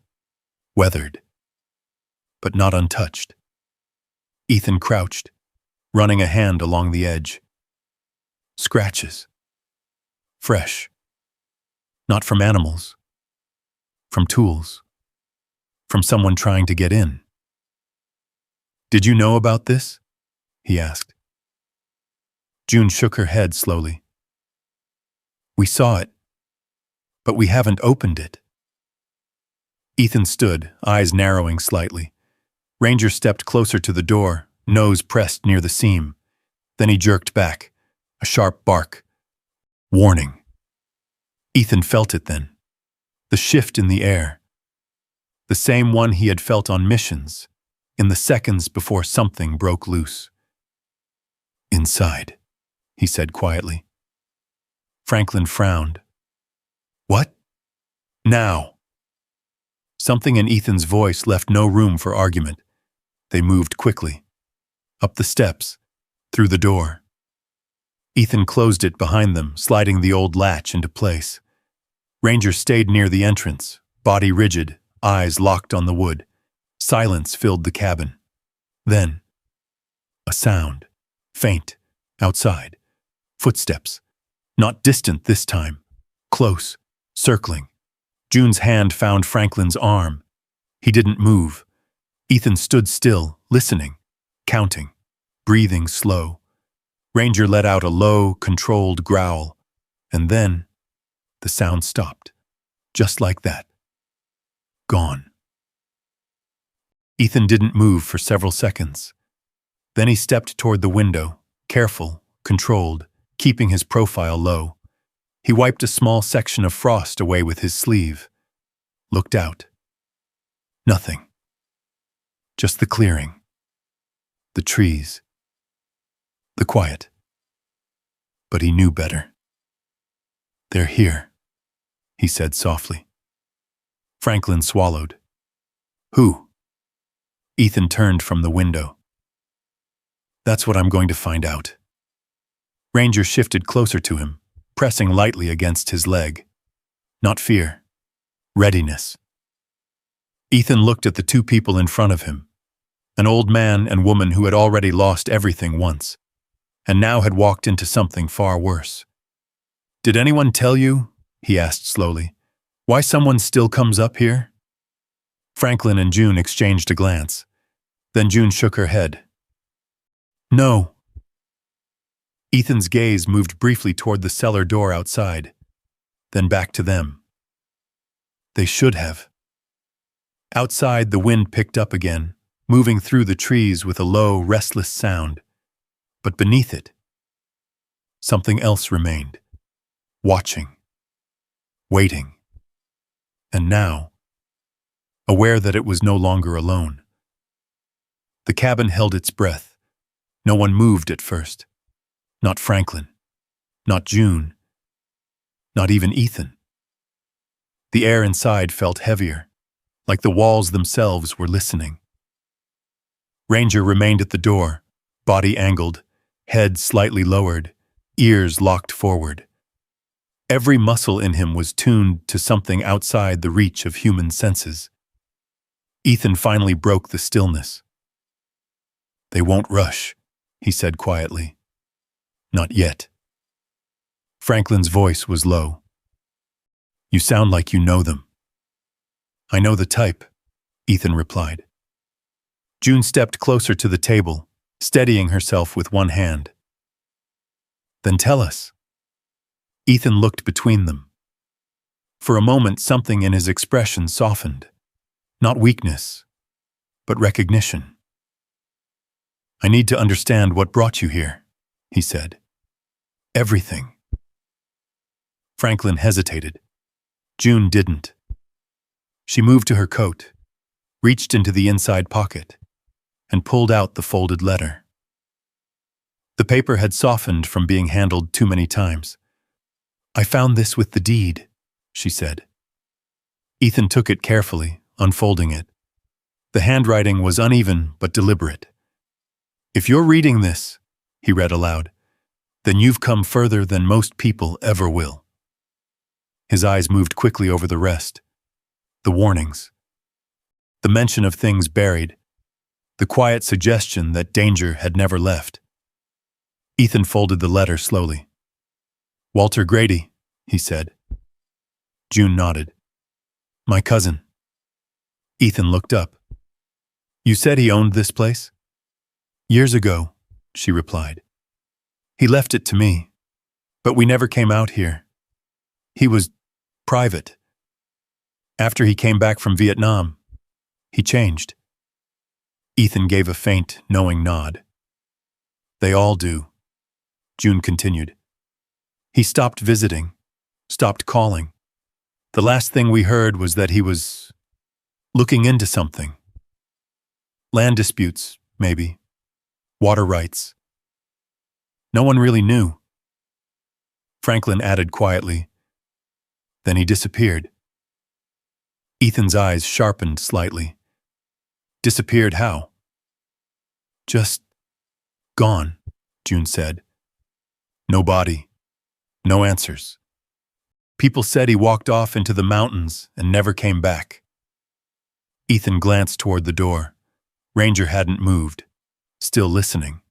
weathered, but not untouched. Ethan crouched, running a hand along the edge. Scratches. Fresh. Not from animals. From tools. From someone trying to get in. "Did you know about this?" he asked. June shook her head slowly. "We saw it, but we haven't opened it." Ethan stood, eyes narrowing slightly. Ranger stepped closer to the door, nose pressed near the seam. Then he jerked back, a sharp bark. Warning. Ethan felt it then. The shift in the air. The same one he had felt on missions, in the seconds before something broke loose. "Inside," he said quietly. Franklin frowned. "What?" "Now." Something in Ethan's voice left no room for argument. They moved quickly. Up the steps, through the door. Ethan closed it behind them, sliding the old latch into place. Ranger stayed near the entrance, body rigid, eyes locked on the wood. Silence filled the cabin. Then, a sound, faint, outside. Footsteps. Not distant this time. Close, circling. June's hand found Franklin's arm. He didn't move. Ethan stood still, listening, counting, breathing slow. Ranger let out a low, controlled growl, and then the sound stopped, just like that. Gone. Ethan didn't move for several seconds. Then he stepped toward the window, careful, controlled, keeping his profile low. He wiped a small section of frost away with his sleeve. Looked out. Nothing. Just the clearing. The trees. The quiet. But he knew better. "They're here," he said softly. Franklin swallowed. "Who?" Ethan turned from the window. "That's what I'm going to find out." Ranger shifted closer to him, pressing lightly against his leg. Not fear. Readiness. Ethan looked at the two people in front of him, an old man and woman who had already lost everything once, and now had walked into something far worse. "Did anyone tell you," he asked slowly, "why someone still comes up here?" Franklin and June exchanged a glance. Then June shook her head. "No." Ethan's gaze moved briefly toward the cellar door outside, then back to them. They should have. Outside, the wind picked up again, moving through the trees with a low, restless sound. But beneath it, something else remained, watching, waiting. And now, aware that it was no longer alone. The cabin held its breath. No one moved at first. Not Franklin. Not June. Not even Ethan. The air inside felt heavier, like the walls themselves were listening. Ranger remained at the door, body angled, head slightly lowered, ears locked forward. Every muscle in him was tuned to something outside the reach of human senses. Ethan finally broke the stillness. "They won't rush," he said quietly. "Not yet." Franklin's voice was low. "You sound like you know them." "I know the type," Ethan replied. June stepped closer to the table, steadying herself with one hand. "Then tell us." Ethan looked between them. For a moment, something in his expression softened. Not weakness, but recognition. "I need to understand what brought you here," he said. "Everything." Franklin hesitated. June didn't. She moved to her coat, reached into the inside pocket, and pulled out the folded letter. The paper had softened from being handled too many times. "I found this with the deed," she said. Ethan took it carefully, unfolding it. The handwriting was uneven but deliberate. "If you're reading this," he read aloud, "then you've come further than most people ever will." His eyes moved quickly over the rest. The warnings. The mention of things buried. The quiet suggestion that danger had never left. Ethan folded the letter slowly. Walter Grady, he said. June nodded. My cousin. Ethan looked up. You said he owned this place? Years ago, she replied. He left it to me, but we never came out here. He was private. After he came back from Vietnam, he changed. Ethan gave a faint, knowing nod. They all do, June continued. He stopped visiting, stopped calling. The last thing we heard was that he was looking into something. Land disputes, maybe. Water rights. No one really knew. Franklin added quietly. Then he disappeared. Ethan's eyes sharpened slightly. Disappeared how? Just gone, June said. No body. No answers. People said he walked off into the mountains and never came back. Ethan glanced toward the door. Ranger hadn't moved, still listening.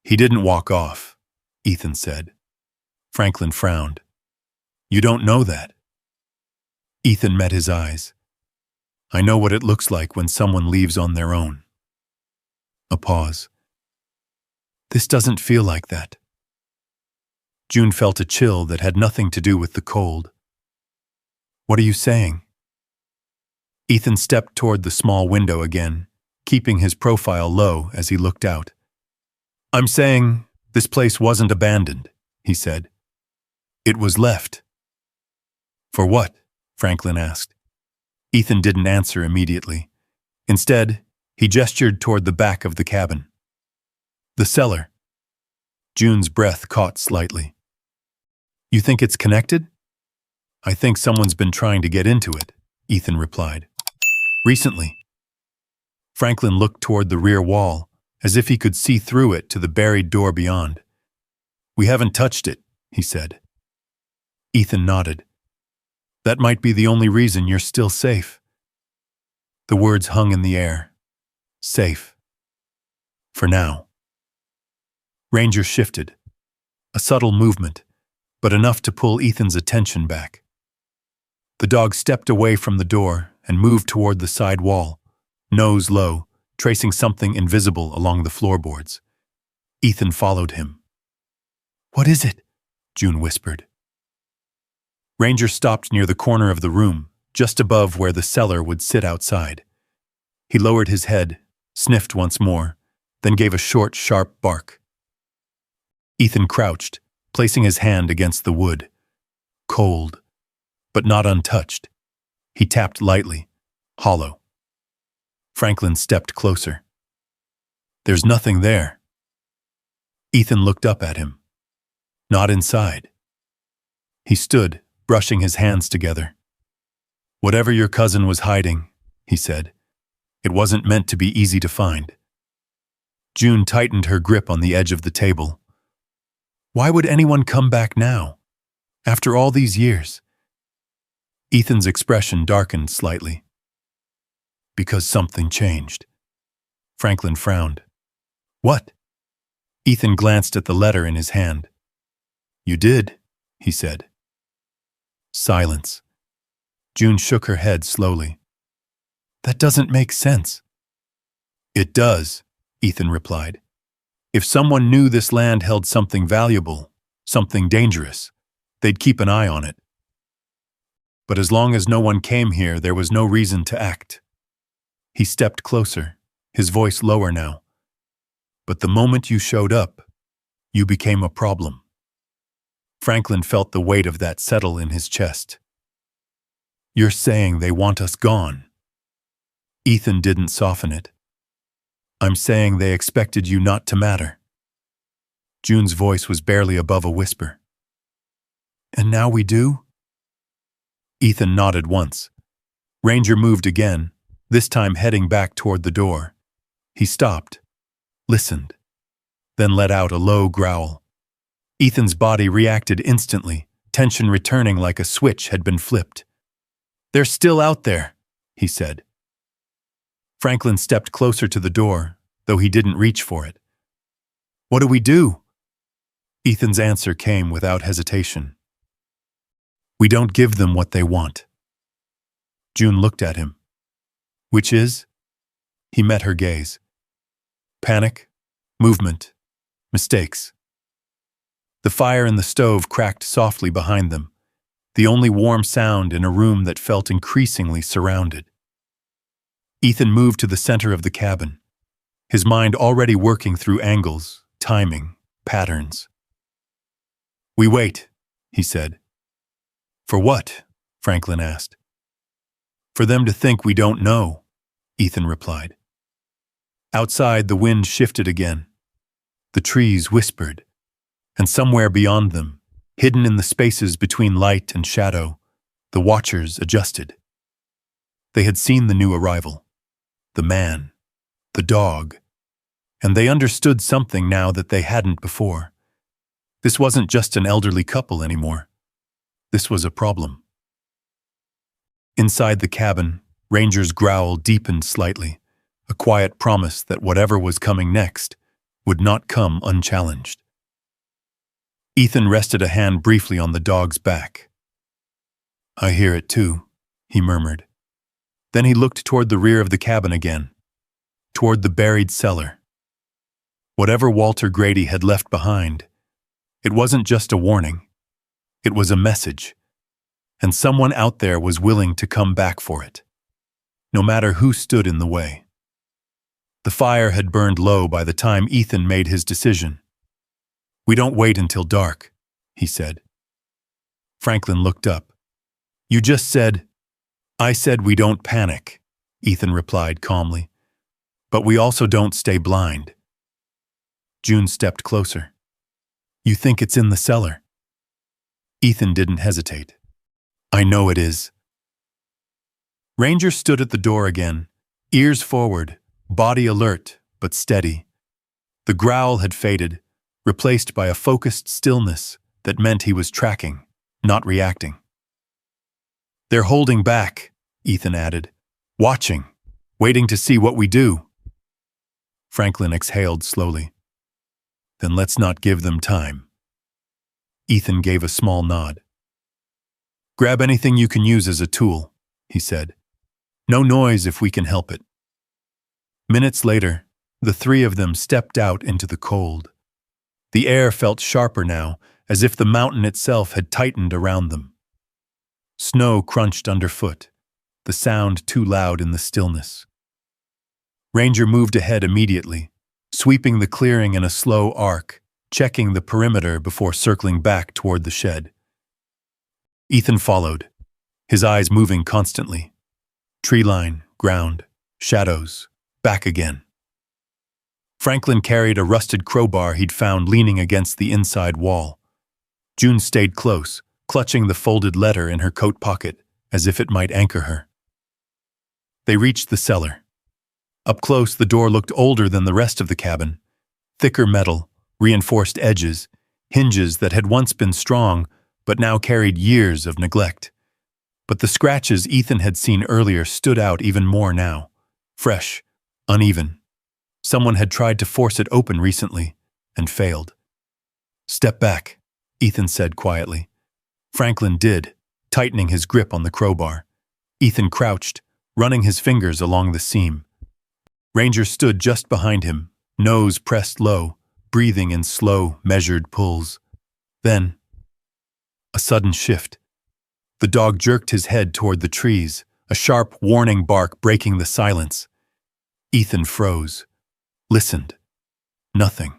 He didn't walk off, Ethan said. Franklin frowned. You don't know that. Ethan met his eyes. I know what it looks like when someone leaves on their own. A pause. This doesn't feel like that. June felt a chill that had nothing to do with the cold. What are you saying? Ethan stepped toward the small window again, keeping his profile low as he looked out. I'm saying this place wasn't abandoned, he said. It was left. For what? Franklin asked. Ethan didn't answer immediately. Instead, he gestured toward the back of the cabin. The cellar. June's breath caught slightly. You think it's connected? I think someone's been trying to get into it, Ethan replied. Recently. Franklin looked toward the rear wall, as if he could see through it to the buried door beyond. We haven't touched it, he said. Ethan nodded. That might be the only reason you're still safe. The words hung in the air. Safe. For now. Ranger shifted. A subtle movement, but enough to pull Ethan's attention back. The dog stepped away from the door and moved toward the side wall, nose low, tracing something invisible along the floorboards. Ethan followed him. What is it? June whispered. Ranger stopped near the corner of the room, just above where the cellar would sit outside. He lowered his head, sniffed once more, then gave a short, sharp bark. Ethan crouched, placing his hand against the wood. Cold, but not untouched. He tapped lightly, hollow. Franklin stepped closer. There's nothing there. Ethan looked up at him. Not inside. He stood, brushing his hands together. Whatever your cousin was hiding, he said, it wasn't meant to be easy to find. June tightened her grip on the edge of the table. Why would anyone come back now, after all these years? Ethan's expression darkened slightly. Because something changed. Franklin frowned. What? Ethan glanced at the letter in his hand. You did, he said. Silence. June shook her head slowly. That doesn't make sense. It does, Ethan replied. If someone knew this land held something valuable, something dangerous, they'd keep an eye on it. But as long as no one came here, there was no reason to act. He stepped closer, his voice lower now. But the moment you showed up, you became a problem. Franklin felt the weight of that settle in his chest. You're saying they want us gone. Ethan didn't soften it. I'm saying they expected you not to matter. June's voice was barely above a whisper. And now we do? Ethan nodded once. Ranger moved again, this time heading back toward the door. He stopped, listened, then let out a low growl. Ethan's body reacted instantly, tension returning like a switch had been flipped. They're still out there, he said. Franklin stepped closer to the door, though he didn't reach for it. What do we do? Ethan's answer came without hesitation. We don't give them what they want. June looked at him. Which is? He met her gaze. Panic, movement, mistakes. The fire in the stove cracked softly behind them, the only warm sound in a room that felt increasingly surrounded. Ethan moved to the center of the cabin, his mind already working through angles, timing, patterns. We wait, he said. For what? Franklin asked. For them to think we don't know, Ethan replied. Outside, the wind shifted again. The trees whispered, and somewhere beyond them, hidden in the spaces between light and shadow, the watchers adjusted. They had seen the new arrival, the man, the dog, and they understood something now that they hadn't before. This wasn't just an elderly couple anymore. This was a problem. Inside the cabin, Ranger's growl deepened slightly, a quiet promise that whatever was coming next would not come unchallenged. Ethan rested a hand briefly on the dog's back. I hear it too, he murmured. Then he looked toward the rear of the cabin again, toward the buried cellar. Whatever Walter Grady had left behind, it wasn't just a warning. It was a message, and someone out there was willing to come back for it, no matter who stood in the way. The fire had burned low by the time Ethan made his decision. We don't wait until dark, he said. Franklin looked up. You just said, I said we don't panic, Ethan replied calmly. But we also don't stay blind. June stepped closer. You think it's in the cellar? Ethan didn't hesitate. I know it is. Ranger stood at the door again, ears forward, body alert but steady. The growl had faded, replaced by a focused stillness that meant he was tracking, not reacting. They're holding back, Ethan added, watching, waiting to see what we do. Franklin exhaled slowly. Then let's not give them time. Ethan gave a small nod. Grab anything you can use as a tool, he said. No noise if we can help it. Minutes later, the three of them stepped out into the cold. The air felt sharper now, as if the mountain itself had tightened around them. Snow crunched underfoot, the sound too loud in the stillness. Ranger moved ahead immediately, sweeping the clearing in a slow arc, checking the perimeter before circling back toward the shed. Ethan followed, his eyes moving constantly. Tree line, ground, shadows, back again. Franklin carried a rusted crowbar he'd found leaning against the inside wall. June stayed close, clutching the folded letter in her coat pocket as if it might anchor her. They reached the cellar. Up close, the door looked older than the rest of the cabin. Thicker metal, reinforced edges, hinges that had once been strong but now carried years of neglect. But the scratches Ethan had seen earlier stood out even more now, fresh, uneven. Someone had tried to force it open recently and failed. Step back, Ethan said quietly. Franklin did, tightening his grip on the crowbar. Ethan crouched, running his fingers along the seam. Ranger stood just behind him, nose pressed low, breathing in slow, measured pulls. Then, a sudden shift. The dog jerked his head toward the trees, a sharp, warning bark breaking the silence. Ethan froze, listened. Nothing.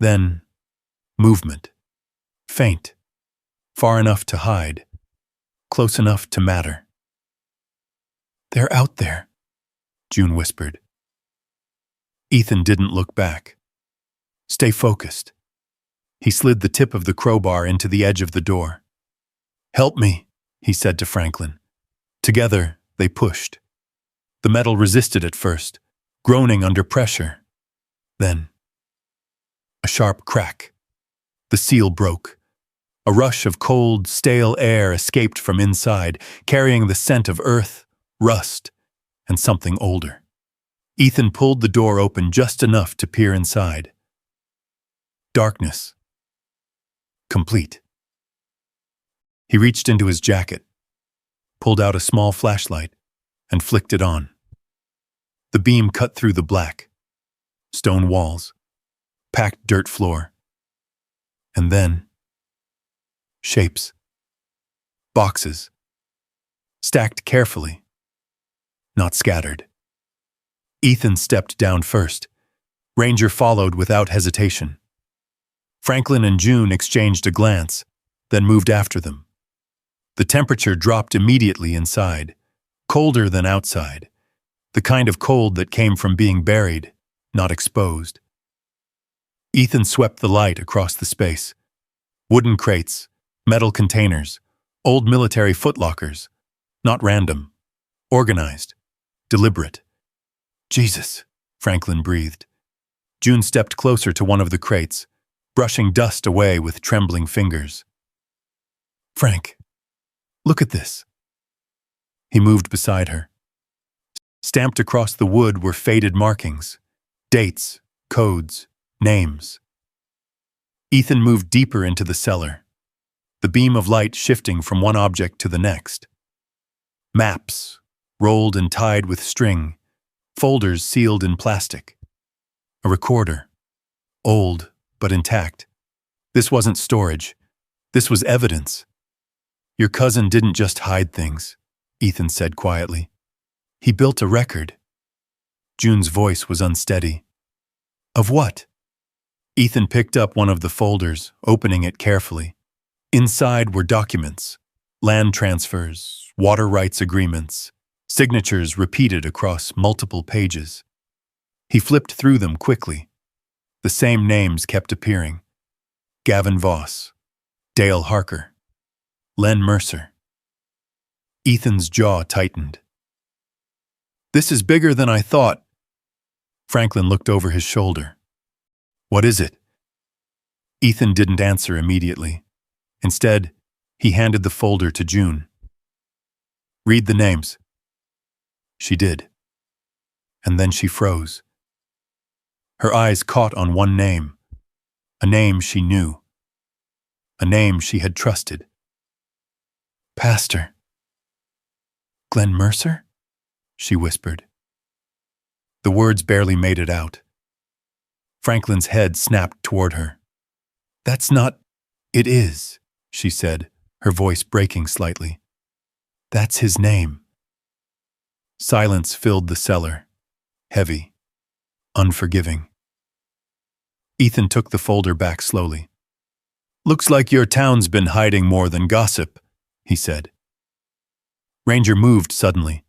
Then, movement. Faint. Far enough to hide. Close enough to matter. They're out there, June whispered. Ethan didn't look back. Stay focused. He slid the tip of the crowbar into the edge of the door. Help me, he said to Franklin. Together, they pushed. The metal resisted at first, groaning under pressure. Then, a sharp crack. The seal broke. A rush of cold, stale air escaped from inside, carrying the scent of earth, rust, and something older. Ethan pulled the door open just enough to peer inside. Darkness. Complete. He reached into his jacket, pulled out a small flashlight, and flicked it on. The beam cut through the black. Stone walls, packed dirt floor. And then, shapes. Boxes. Stacked carefully, not scattered. Ethan stepped down first. Ranger followed without hesitation. Franklin and June exchanged a glance, then moved after them. The temperature dropped immediately inside, colder than outside, the kind of cold that came from being buried, not exposed. Ethan swept the light across the space. Wooden crates, metal containers, old military footlockers, not random, organized, deliberate. Jesus, Franklin breathed. June stepped closer to one of the crates, brushing dust away with trembling fingers. Frank, look at this. He moved beside her. Stamped across the wood were faded markings, dates, codes, names. Ethan moved deeper into the cellar, the beam of light shifting from one object to the next. Maps, rolled and tied with string, folders sealed in plastic. A recorder, old but intact. This wasn't storage. This was evidence. Your cousin didn't just hide things, Ethan said quietly. He built a record. June's voice was unsteady. Of what? Ethan picked up one of the folders, opening it carefully. Inside were documents, land transfers, water rights agreements, signatures repeated across multiple pages. He flipped through them quickly. The same names kept appearing. Gavin Voss, Dale Harker, Len Mercer. Ethan's jaw tightened. This is bigger than I thought. Franklin looked over his shoulder. What is it? Ethan didn't answer immediately. Instead, he handed the folder to June. Read the names. She did. And then she froze. Her eyes caught on one name, a name she knew, a name she had trusted. Pastor. Glenn Mercer? She whispered. The words barely made it out. Franklin's head snapped toward her. That's not... It is, she said, her voice breaking slightly. That's his name. Silence filled the cellar, heavy, unforgiving. Ethan took the folder back slowly. Looks like your town's been hiding more than gossip, he said. Ranger moved suddenly.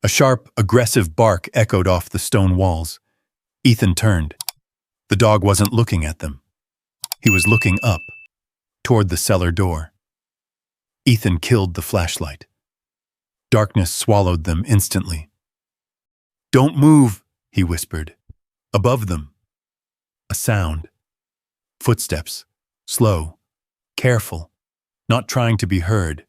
A sharp, aggressive bark echoed off the stone walls. Ethan turned. The dog wasn't looking at them. He was looking up, toward the cellar door. Ethan killed the flashlight. Darkness swallowed them instantly. Don't move, he whispered. Above them. A sound. Footsteps. Slow. Careful. Not trying to be heard.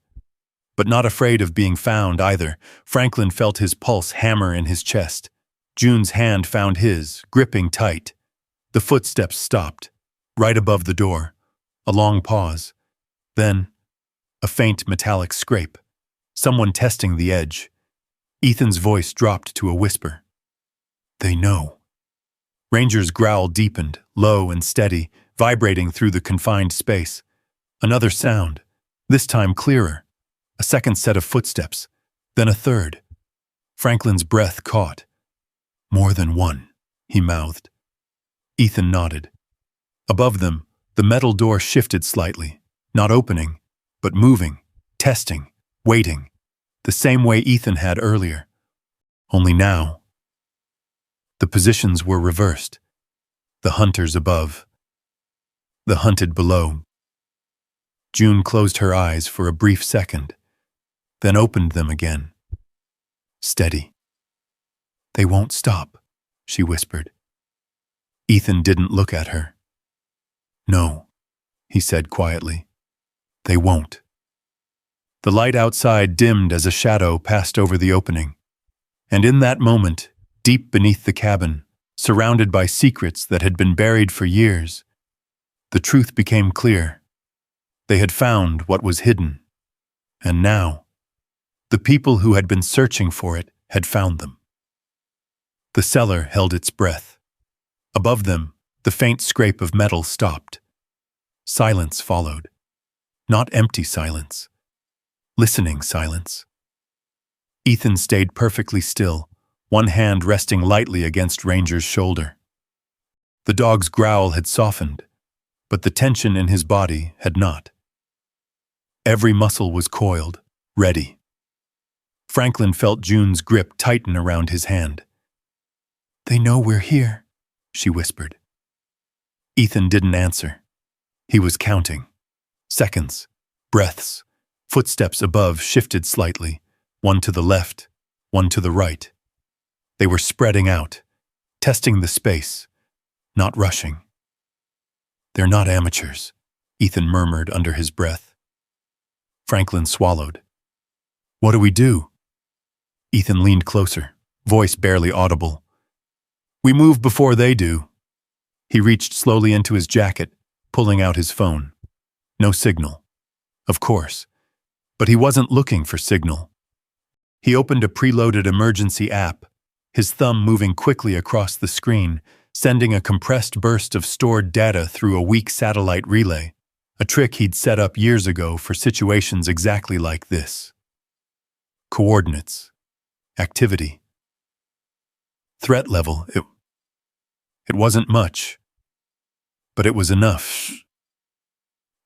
But not afraid of being found either. Franklin felt his pulse hammer in his chest. June's hand found his, gripping tight. The footsteps stopped, right above the door. A long pause. Then, a faint metallic scrape. Someone testing the edge. Ethan's voice dropped to a whisper. They know. Ranger's growl deepened, low and steady, vibrating through the confined space. Another sound, this time clearer. A second set of footsteps, then a third. Franklin's breath caught. More than one, he mouthed. Ethan nodded. Above them, the metal door shifted slightly, not opening, but moving, testing, waiting, the same way Ethan had earlier. Only now, the positions were reversed. The hunters above, the hunted below. June closed her eyes for a brief second, then opened them again. Steady. They won't stop, she whispered. Ethan didn't look at her. No, he said quietly. They won't. The light outside dimmed as a shadow passed over the opening. And in that moment, deep beneath the cabin, surrounded by secrets that had been buried for years, The truth became clear. They had found what was hidden. And now, the people who had been searching for it had found them. The cellar held its breath. Above them, the faint scrape of metal stopped. Silence followed. Not empty silence. Listening silence. Ethan stayed perfectly still, one hand resting lightly against Ranger's shoulder. The dog's growl had softened, but the tension in his body had not. Every muscle was coiled, ready. Franklin felt June's grip tighten around his hand. "They know we're here," she whispered. Ethan didn't answer. He was counting. Seconds, breaths, footsteps above shifted slightly, one to the left, one to the right. They were spreading out, testing the space, not rushing. "They're not amateurs," Ethan murmured under his breath. Franklin swallowed. "What do we do?" Ethan leaned closer, voice barely audible. "We move before they do." He reached slowly into his jacket, pulling out his phone. No signal. Of course. But he wasn't looking for signal. He opened a preloaded emergency app, his thumb moving quickly across the screen, sending a compressed burst of stored data through a weak satellite relay, a trick he'd set up years ago for situations exactly like this. Coordinates. Activity. Threat level. It wasn't much, but it was enough.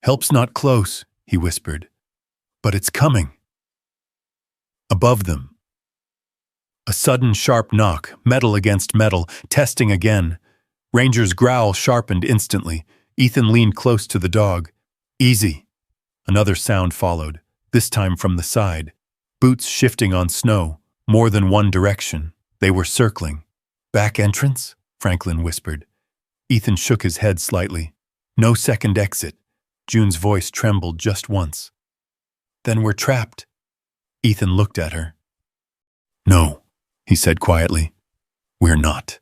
"Help's not close," he whispered, "but it's coming." Above them. A sudden sharp knock, metal against metal, testing again. Ranger's growl sharpened instantly. Ethan leaned close to the dog. "Easy." Another sound followed, this time from the side. Boots shifting on snow, more than one direction. They were circling. "Back entrance?" Franklin whispered. Ethan shook his head slightly. "No second exit." June's voice trembled just once. "Then we're trapped." Ethan looked at her. "No," he said quietly. "We're not."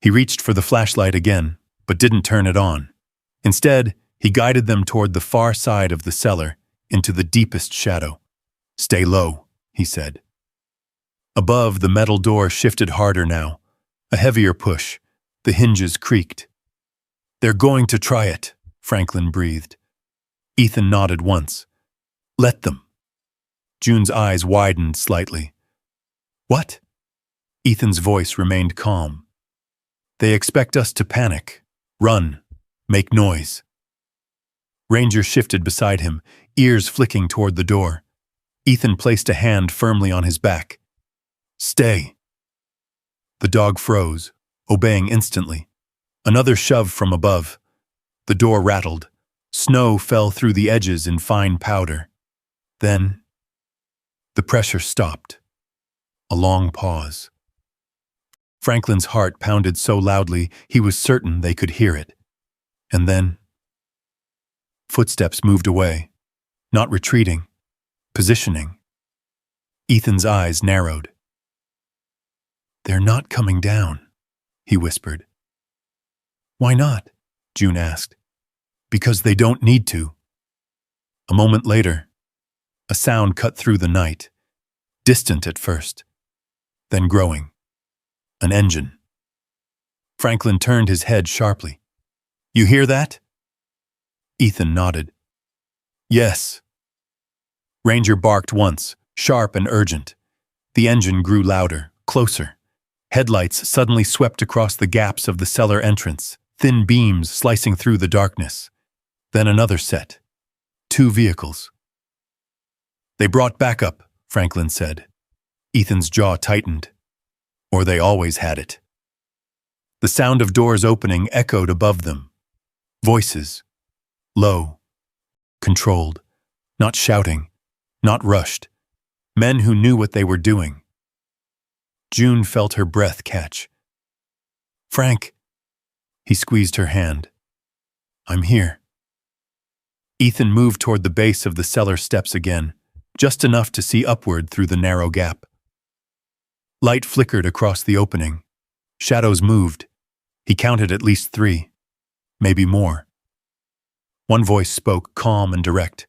He reached for the flashlight again, but didn't turn it on. Instead, he guided them toward the far side of the cellar, into the deepest shadow. "Stay low," he said. Above, the metal door shifted harder now. A heavier push. The hinges creaked. "They're going to try it," Franklin breathed. Ethan nodded once. "Let them." June's eyes widened slightly. "What?" Ethan's voice remained calm. "They expect us to panic, run, make noise." Ranger shifted beside him, ears flicking toward the door. Ethan placed a hand firmly on his back. "Stay." The dog froze, obeying instantly. Another shove from above. The door rattled. Snow fell through the edges in fine powder. Then, the pressure stopped. A long pause. Franklin's heart pounded so loudly he was certain they could hear it. And then, footsteps moved away, not retreating, positioning. Ethan's eyes narrowed. "They're not coming down," he whispered. "Why not?" June asked. "Because they don't need to." A moment later, a sound cut through the night, distant at first, then growing. An engine. Franklin turned his head sharply. "You hear that?" Ethan nodded. "Yes." Ranger barked once, sharp and urgent. The engine grew louder, closer. Headlights suddenly swept across the gaps of the cellar entrance, thin beams slicing through the darkness. Then another set. 2 vehicles. "They brought backup," Franklin said. Ethan's jaw tightened. Or they always had it. The sound of doors opening echoed above them. Voices. Low. Controlled. Not shouting. Not rushed. Men who knew what they were doing. June felt her breath catch. "Frank." He squeezed her hand. "I'm here." Ethan moved toward the base of the cellar steps again, just enough to see upward through the narrow gap. Light flickered across the opening. Shadows moved. He counted at least 3, maybe more. One voice spoke, calm and direct.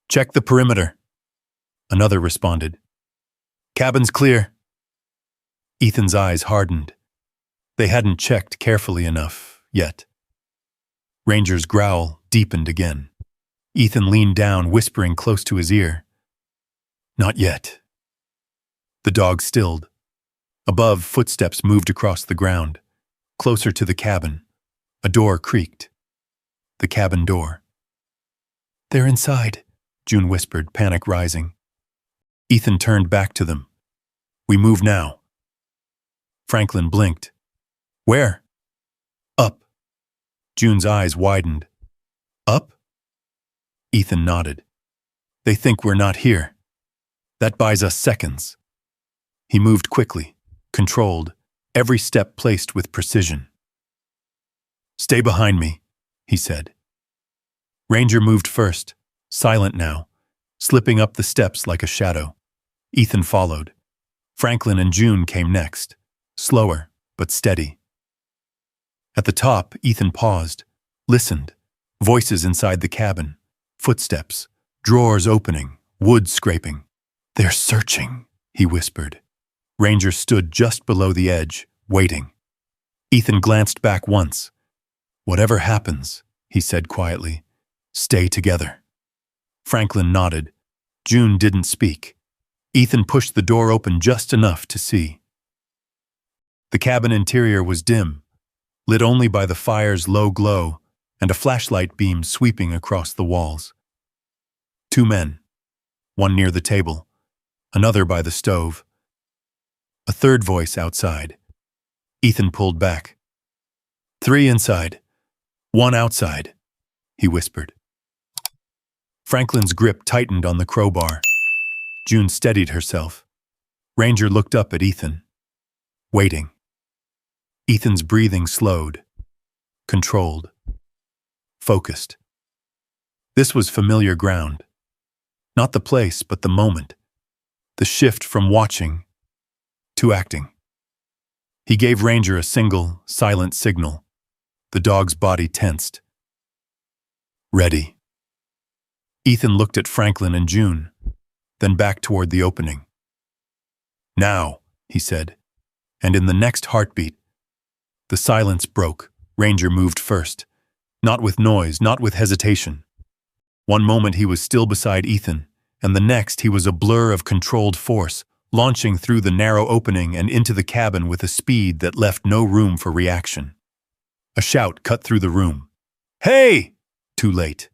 "Check the perimeter." Another responded. "Cabin's clear." Ethan's eyes hardened. They hadn't checked carefully enough yet. Ranger's growl deepened again. Ethan leaned down, whispering close to his ear. "Not yet." The dog stilled. Above, footsteps moved across the ground. Closer to the cabin, a door creaked. The cabin door. "They're inside," June whispered, panic rising. Ethan turned back to them. "We move now." Franklin blinked. "Where?" "Up." June's eyes widened. "Up?" Ethan nodded. "They think we're not here. That buys us seconds." He moved quickly, controlled, every step placed with precision. "Stay behind me," he said. Ranger moved first, silent now, slipping up the steps like a shadow. Ethan followed. Franklin and June came next, slower but steady. At the top, Ethan paused, listened. Voices inside the cabin, footsteps, drawers opening, wood scraping. "They're searching," he whispered. Ranger stood just below the edge, waiting. Ethan glanced back once. "Whatever happens," he said quietly, "stay together." Franklin nodded. June didn't speak. Ethan pushed the door open just enough to see. The cabin interior was dim, lit only by the fire's low glow and a flashlight beam sweeping across the walls. Two men, one near the table, another by the stove. A third voice outside. Ethan pulled back. "Three inside, one outside," he whispered. Franklin's grip tightened on the crowbar. June steadied herself. Ranger looked up at Ethan, waiting. Ethan's breathing slowed, controlled, focused. This was familiar ground. Not the place, but the moment. The shift from watching to acting. He gave Ranger a single, silent signal. The dog's body tensed. "Ready." Ethan looked at Franklin and June, then back toward the opening. "Now," he said, and in the next heartbeat, the silence broke. Ranger moved first. Not with noise, not with hesitation. One moment he was still beside Ethan, and the next he was a blur of controlled force, launching through the narrow opening and into the cabin with a speed that left no room for reaction. A shout cut through the room. "Hey!" Too late.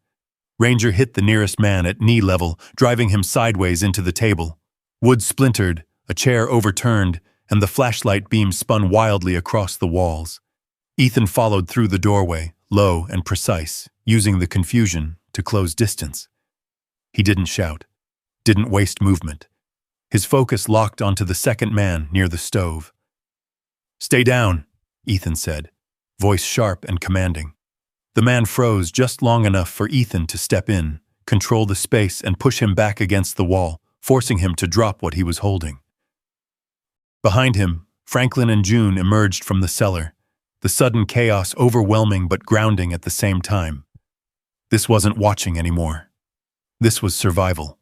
Ranger hit the nearest man at knee level, driving him sideways into the table. Wood splintered, a chair overturned, and the flashlight beam spun wildly across the walls. Ethan followed through the doorway, low and precise, using the confusion to close distance. He didn't shout, didn't waste movement. His focus locked onto the second man near the stove. "Stay down," Ethan said, voice sharp and commanding. The man froze just long enough for Ethan to step in, control the space, and push him back against the wall, forcing him to drop what he was holding. Behind him, Franklin and June emerged from the cellar, the sudden chaos overwhelming but grounding at the same time. This wasn't watching anymore. This was survival.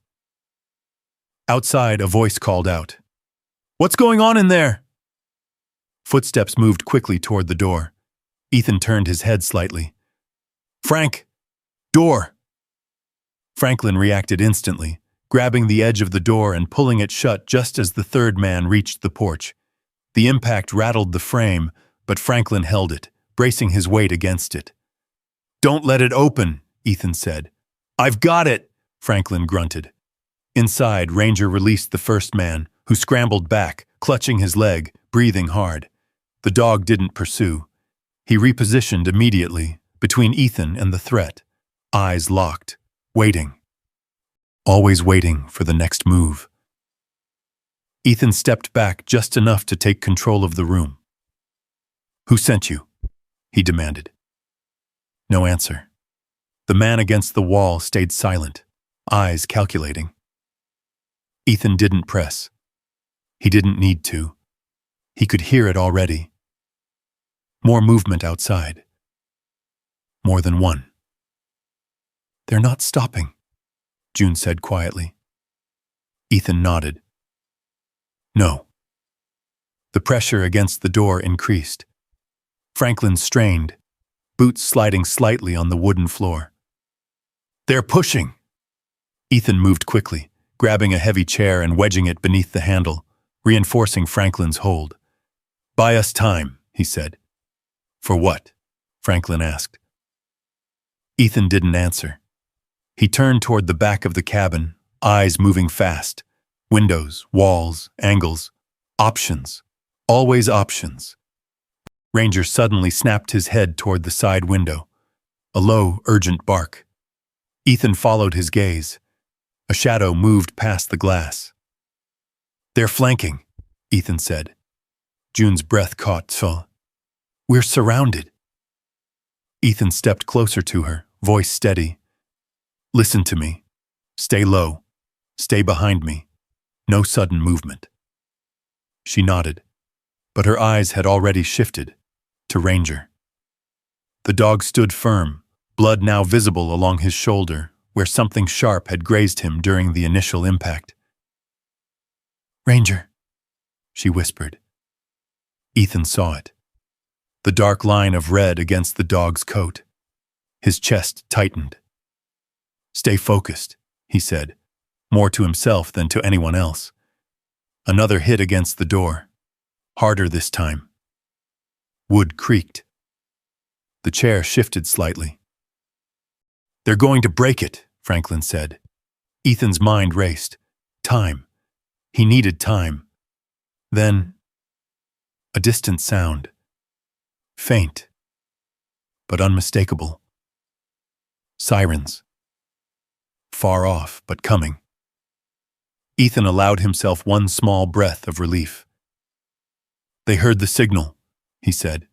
Outside, a voice called out, "What's going on in there?" Footsteps moved quickly toward the door. Ethan turned his head slightly. "Frank! Door!" Franklin reacted instantly, grabbing the edge of the door and pulling it shut just as the third man reached the porch. The impact rattled the frame, but Franklin held it, bracing his weight against it. "Don't let it open," Ethan said. "I've got it," Franklin grunted. Inside, Ranger released the first man, who scrambled back, clutching his leg, breathing hard. The dog didn't pursue. He repositioned immediately, between Ethan and the threat, eyes locked, waiting. Always waiting for the next move. Ethan stepped back just enough to take control of the room. "Who sent you?" he demanded. No answer. The man against the wall stayed silent, eyes calculating. Ethan didn't press. He didn't need to. He could hear it already. More movement outside. More than one. They're not stopping, June said quietly. Ethan nodded. No. The pressure against the door increased. Franklin strained, boots sliding slightly on the wooden floor. They're pushing! Ethan moved quickly, grabbing a heavy chair and wedging it beneath the handle, reinforcing Franklin's hold. Buy us time, he said. For what? Franklin asked. Ethan didn't answer. He turned toward the back of the cabin, eyes moving fast. Windows, walls, angles. Options. Always options. Ranger suddenly snapped his head toward the side window. A low, urgent bark. Ethan followed his gaze. A shadow moved past the glass. They're flanking, Ethan said. June's breath caught full. We're surrounded. Ethan stepped closer to her, voice steady. Listen to me. Stay low. Stay behind me. No sudden movement. She nodded, but her eyes had already shifted to Ranger. The dog stood firm, blood now visible along his shoulder, where something sharp had grazed him during the initial impact. Ranger, she whispered. Ethan saw it. The dark line of red against the dog's coat. His chest tightened. Stay focused, he said, more to himself than to anyone else. Another hit against the door. Harder this time. Wood creaked. The chair shifted slightly. They're going to break it, Franklin said. Ethan's mind raced. Time. He needed time. Then, a distant sound. Faint, but unmistakable. Sirens. Far off, but coming. Ethan allowed himself one small breath of relief. They heard the signal, he said.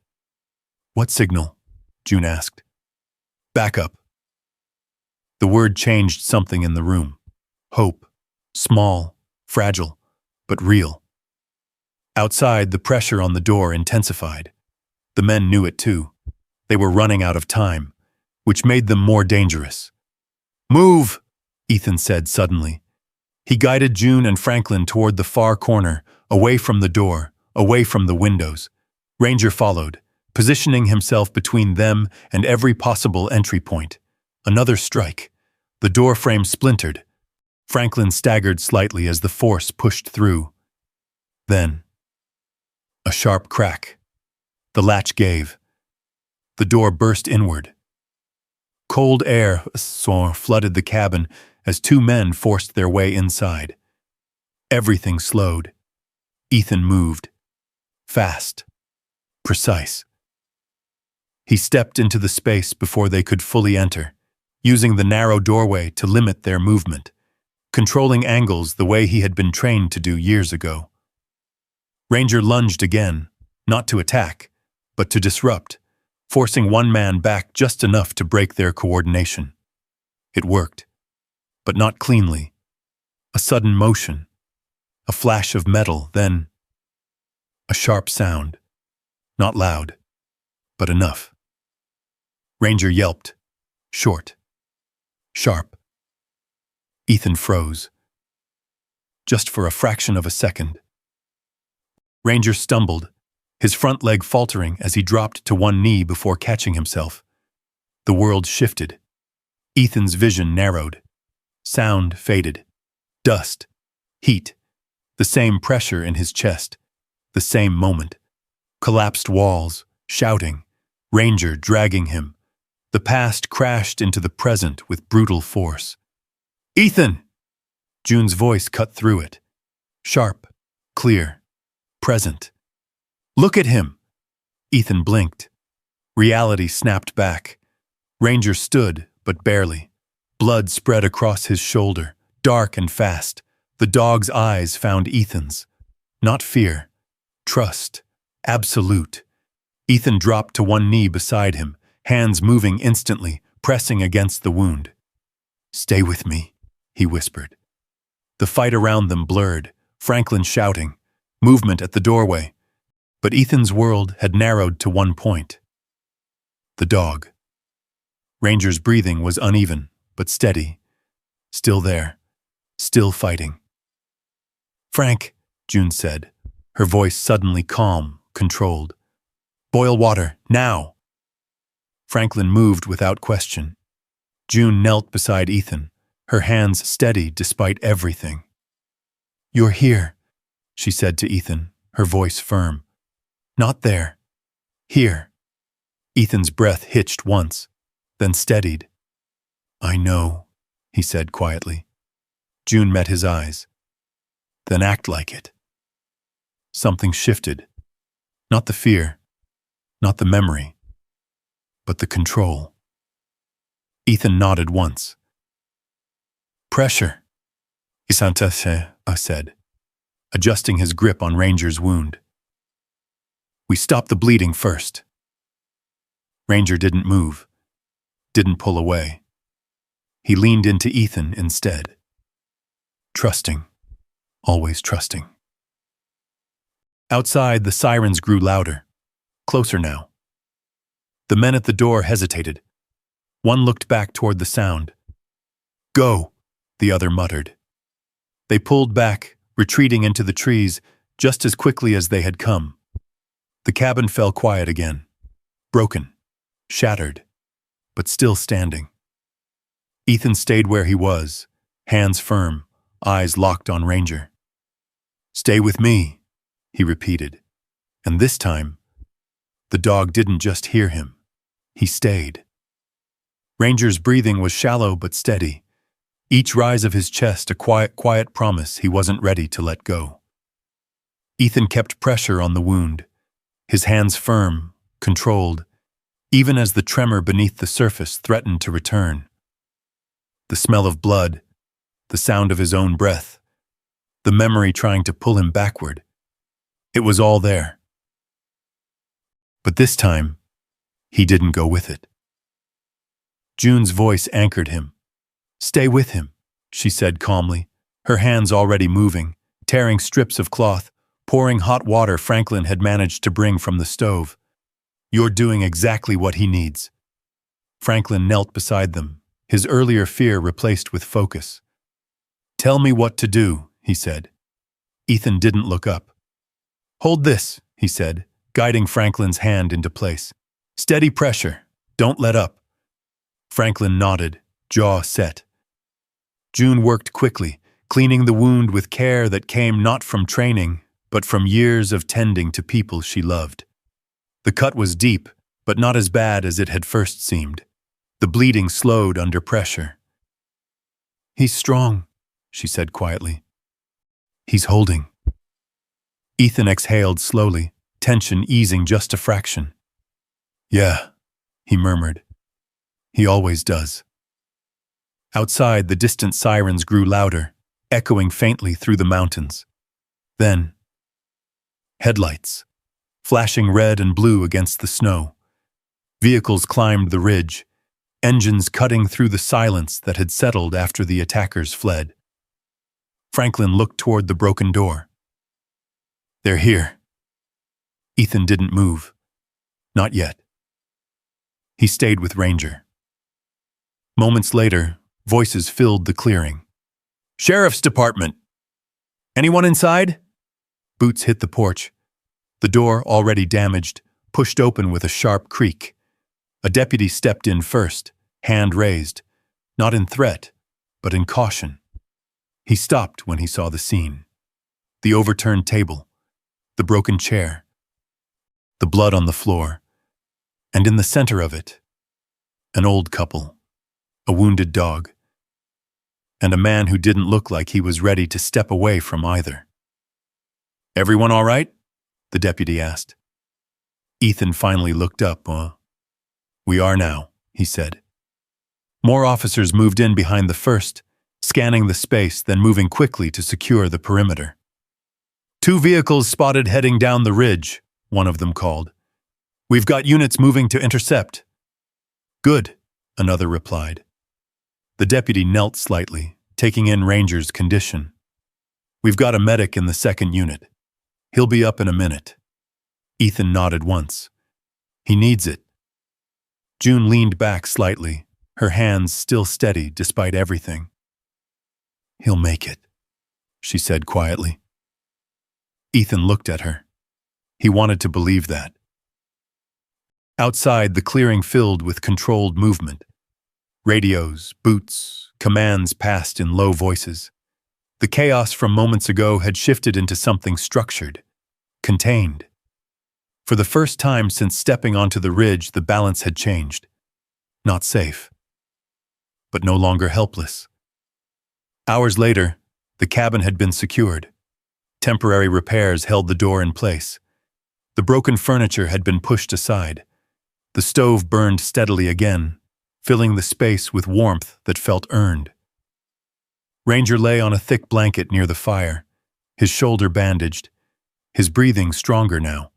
What signal? June asked. Back up. The word changed something in the room. Hope. Small, fragile, but real. Outside, the pressure on the door intensified. The men knew it too. They were running out of time, which made them more dangerous. Move, Ethan said suddenly. He guided June and Franklin toward the far corner, away from the door, away from the windows. Ranger followed, positioning himself between them and every possible entry point. Another strike. The door frame splintered. Franklin staggered slightly as the force pushed through. Then, a sharp crack. The latch gave. The door burst inward. Cold air flooded the cabin as two men forced their way inside. Everything slowed. Ethan moved. Fast. Precise. He stepped into the space before they could fully enter, using the narrow doorway to limit their movement, controlling angles the way he had been trained to do years ago. Ranger lunged again, not to attack, but to disrupt, forcing one man back just enough to break their coordination. It worked, but not cleanly. A sudden motion, a flash of metal, then a sharp sound. Not loud, but enough. Ranger yelped, short, sharp. Ethan froze. Just for a fraction of a second. Ranger stumbled, his front leg faltering as he dropped to one knee before catching himself. The world shifted. Ethan's vision narrowed. Sound faded. Dust. Heat. The same pressure in his chest. The same moment. Collapsed walls, shouting. Ranger dragging him. The past crashed into the present with brutal force. Ethan! June's voice cut through it. Sharp. Clear. Present. Look at him! Ethan blinked. Reality snapped back. Ranger stood, but barely. Blood spread across his shoulder, dark and fast. The dog's eyes found Ethan's. Not fear. Trust. Absolute. Ethan dropped to one knee beside him, hands moving instantly, pressing against the wound. Stay with me, he whispered. The fight around them blurred, Franklin shouting, movement at the doorway. But Ethan's world had narrowed to one point. The dog. Ranger's breathing was uneven, but steady. Still there. Still fighting. "Frank," June said, her voice suddenly calm, controlled. "Boil water, now!" Franklin moved without question. June knelt beside Ethan, her hands steady despite everything. "You're here," she said to Ethan, her voice firm. "Not there. Here." Ethan's breath hitched once, then steadied. "I know," he said quietly. June met his eyes. "Then act like it." Something shifted. Not the fear, not the memory, but the control. Ethan nodded once. "Pressure," Isantase said, adjusting his grip on Ranger's wound. "We stop the bleeding first." Ranger didn't move, didn't pull away. He leaned into Ethan instead. Trusting, always trusting. Outside, the sirens grew louder, closer now. The men at the door hesitated. One looked back toward the sound. "Go," the other muttered. They pulled back, retreating into the trees just as quickly as they had come. The cabin fell quiet again, broken, shattered, but still standing. Ethan stayed where he was, hands firm, eyes locked on Ranger. "Stay with me," he repeated. And this time, the dog didn't just hear him. He stayed. Ranger's breathing was shallow but steady. Each rise of his chest a quiet promise he wasn't ready to let go. Ethan kept pressure on the wound, his hands firm, controlled, even as the tremor beneath the surface threatened to return. The smell of blood, the sound of his own breath, the memory trying to pull him backward. It was all there. But this time, he didn't go with it. June's voice anchored him. "Stay with him," she said calmly, her hands already moving, tearing strips of cloth, pouring hot water Franklin had managed to bring from the stove. "You're doing exactly what he needs." Franklin knelt beside them, his earlier fear replaced with focus. "Tell me what to do," he said. Ethan didn't look up. "Hold this," he said, guiding Franklin's hand into place. "Steady pressure. Don't let up." Franklin nodded, jaw set. June worked quickly, cleaning the wound with care that came not from training, but from years of tending to people she loved. The cut was deep, but not as bad as it had first seemed. The bleeding slowed under pressure. "He's strong," she said quietly. "He's holding." Ethan exhaled slowly, tension easing just a fraction. "Yeah," he murmured. "He always does." Outside, the distant sirens grew louder, echoing faintly through the mountains. Then, headlights, flashing red and blue against the snow. Vehicles climbed the ridge, engines cutting through the silence that had settled after the attackers fled. Franklin looked toward the broken door. "They're here." Ethan didn't move. Not yet. He stayed with Ranger. Moments later, voices filled the clearing. "Sheriff's Department! Anyone inside?" Boots hit the porch. The door, already damaged, pushed open with a sharp creak. A deputy stepped in first, hand raised, not in threat, but in caution. He stopped when he saw the scene. The overturned table, the broken chair, the blood on the floor, and in the center of it, an old couple, a wounded dog, and a man who didn't look like he was ready to step away from either. "Everyone all right?" the deputy asked. Ethan finally looked up. "We are now," he said. More officers moved in behind the first, scanning the space, then moving quickly to secure the perimeter. "2 vehicles spotted heading down the ridge," one of them called. "We've got units moving to intercept." "Good," another replied. The deputy knelt slightly, taking in Ranger's condition. "We've got a medic in the 2nd unit. He'll be up in a minute." Ethan nodded once. "He needs it." June leaned back slightly, her hands still steady despite everything. "He'll make it," she said quietly. Ethan looked at her. He wanted to believe that. Outside, the clearing filled with controlled movement. Radios, boots, commands passed in low voices. The chaos from moments ago had shifted into something structured, contained. For the first time since stepping onto the ridge, the balance had changed. Not safe, but no longer helpless. Hours later, the cabin had been secured. Temporary repairs held the door in place. The broken furniture had been pushed aside. The stove burned steadily again, filling the space with warmth that felt earned. Ranger lay on a thick blanket near the fire, his shoulder bandaged, his breathing stronger now.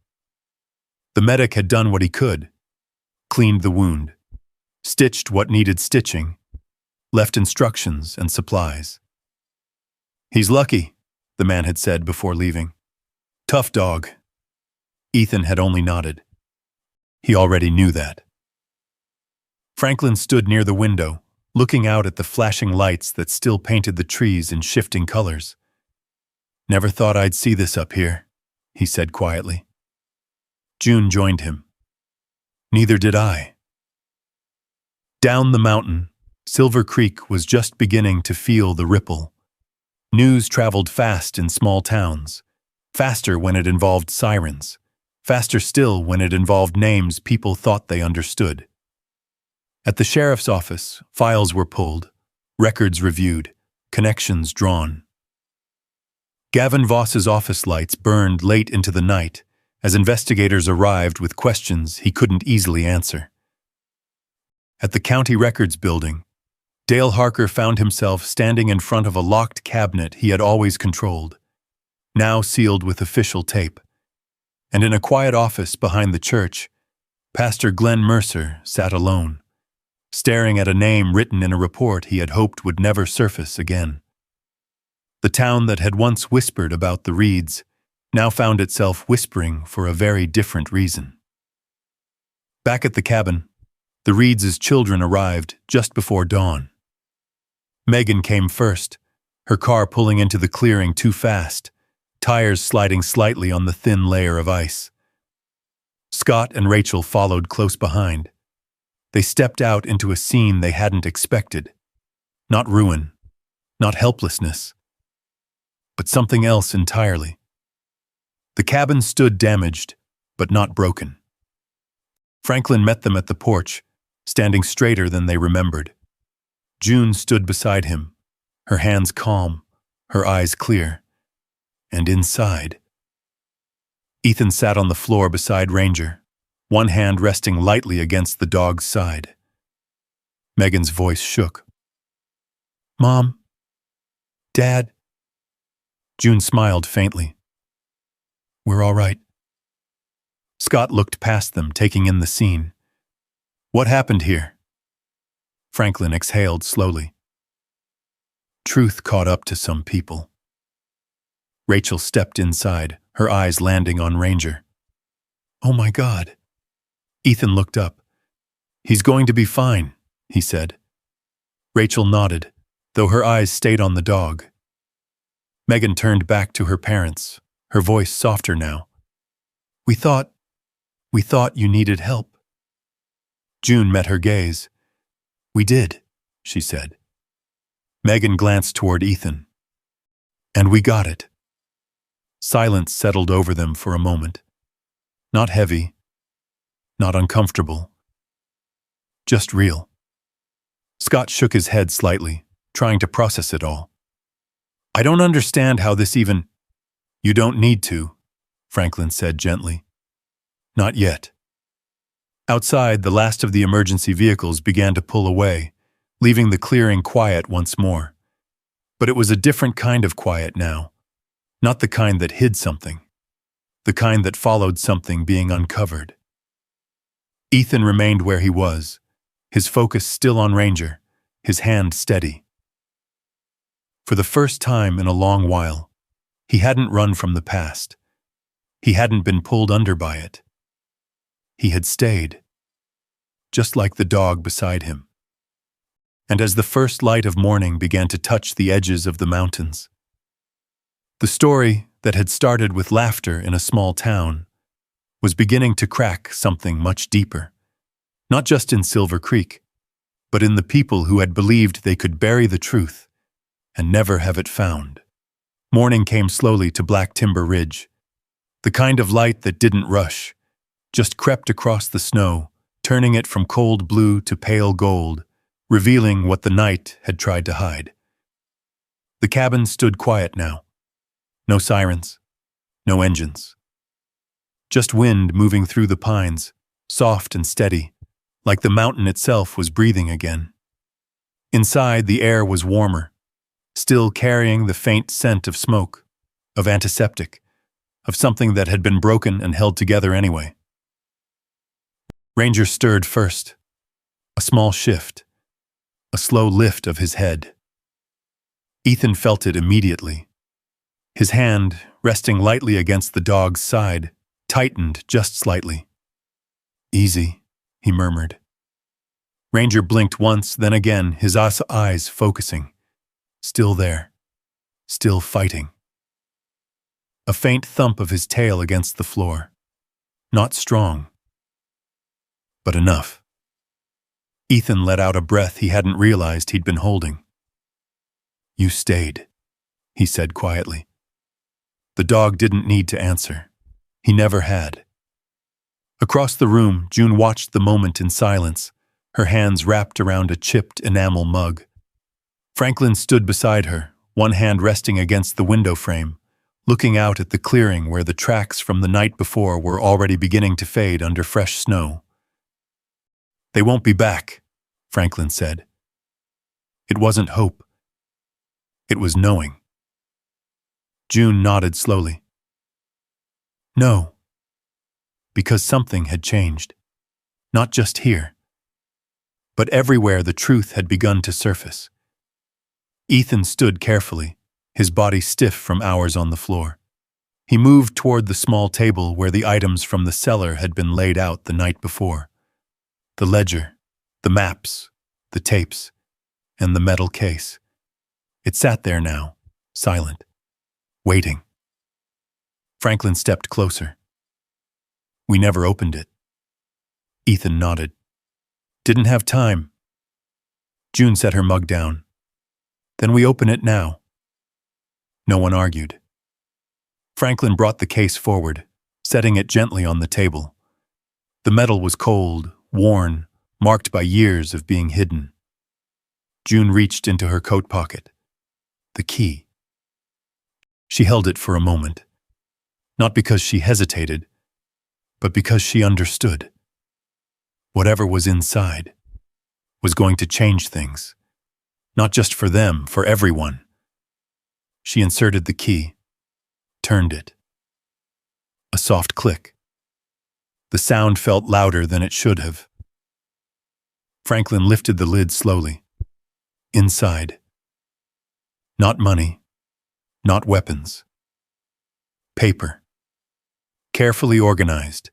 The medic had done what he could, cleaned the wound, stitched what needed stitching, left instructions and supplies. "He's lucky," the man had said before leaving. "Tough dog." Ethan had only nodded. He already knew that. Franklin stood near the window, looking out at the flashing lights that still painted the trees in shifting colors. "Never thought I'd see this up here," he said quietly. June joined him. "Neither did I." Down the mountain, Silver Creek was just beginning to feel the ripple. News traveled fast in small towns, faster when it involved sirens, faster still when it involved names people thought they understood. At the sheriff's office, files were pulled, records reviewed, connections drawn. Gavin Voss's office lights burned late into the night as investigators arrived with questions he couldn't easily answer. At the county records building, Dale Harker found himself standing in front of a locked cabinet he had always controlled, now sealed with official tape. And in a quiet office behind the church, Pastor Glenn Mercer sat alone, staring at a name written in a report he had hoped would never surface again. The town that had once whispered about the Reeds now found itself whispering for a very different reason. Back at the cabin, the Reeds' children arrived just before dawn. Megan came first, her car pulling into the clearing too fast, tires sliding slightly on the thin layer of ice. Scott and Rachel followed close behind. They stepped out into a scene they hadn't expected. Not ruin, not helplessness, but something else entirely. The cabin stood damaged, but not broken. Franklin met them at the porch, standing straighter than they remembered. June stood beside him, her hands calm, her eyes clear. And inside, Ethan sat on the floor beside Ranger, one hand resting lightly against the dog's side. Megan's voice shook. "Mom? Dad?" June smiled faintly. "We're all right." Scott looked past them, taking in the scene. "What happened here?" Franklin exhaled slowly. "Truth caught up to some people." Rachel stepped inside, her eyes landing on Ranger. "Oh my God." Ethan looked up. "He's going to be fine," he said. Rachel nodded, though her eyes stayed on the dog. Megan turned back to her parents, her voice softer now. We thought you needed help." June met her gaze. "We did," she said. Megan glanced toward Ethan. "And we got it." Silence settled over them for a moment. Not heavy, not uncomfortable, just real. Scott shook his head slightly, trying to process it all. "I don't understand how this even—" "You don't need to," Franklin said gently. "Not yet." Outside, the last of the emergency vehicles began to pull away, leaving the clearing quiet once more. But it was a different kind of quiet now. Not the kind that hid something. The kind that followed something being uncovered. Ethan remained where he was, his focus still on Ranger, his hand steady. For the first time in a long while, he hadn't run from the past. He hadn't been pulled under by it. He had stayed, just like the dog beside him. and as the first light of morning began to touch the edges of the mountains. The story that had started with laughter in a small town was beginning to crack something much deeper, not just in Silver Creek, but in the people who had believed they could bury the truth and never have it found. Morning came slowly to Black Timber Ridge, the kind of light that didn't rush, just crept across the snow, turning it from cold blue to pale gold, revealing what the night had tried to hide. The cabin stood quiet now. No sirens, no engines. Just wind moving through the pines, soft and steady, like the mountain itself was breathing again. Inside, the air was warmer, still carrying the faint scent of smoke, of antiseptic, of something that had been broken and held together anyway. Ranger stirred first, a small shift, a slow lift of his head. Ethan felt it immediately. His hand, resting lightly against the dog's side, tightened just slightly. "Easy," he murmured. Ranger blinked once, then again, his eyes focusing. Still there. Still fighting. A faint thump of his tail against the floor. Not strong, but enough. Ethan let out a breath he hadn't realized he'd been holding. "You stayed," he said quietly. The dog didn't need to answer. He never had. Across the room, June watched the moment in silence, her hands wrapped around a chipped enamel mug. Franklin stood beside her, one hand resting against the window frame, looking out at the clearing where the tracks from the night before were already beginning to fade under fresh snow. "They won't be back," Franklin said. It wasn't hope. It was knowing. June nodded slowly. No. Because something had changed. Not just here. But everywhere the truth had begun to surface. Ethan stood carefully, his body stiff from hours on the floor. He moved toward the small table where the items from the cellar had been laid out the night before. The ledger, the maps, the tapes, and the metal case. It sat there now, silent, waiting. Franklin stepped closer. "We never opened it." Ethan nodded. "Didn't have time." June set her mug down. "Then we open it now." No one argued. Franklin brought the case forward, setting it gently on the table. The metal was cold, worn, marked by years of being hidden. June reached into her coat pocket. The key. She held it for a moment, not because she hesitated, but because she understood. Whatever was inside was going to change things, not just for them, for everyone. She inserted the key, turned it. A soft click. The sound felt louder than it should have. Franklin lifted the lid slowly. Inside. Not money, not weapons. Paper. Carefully organized.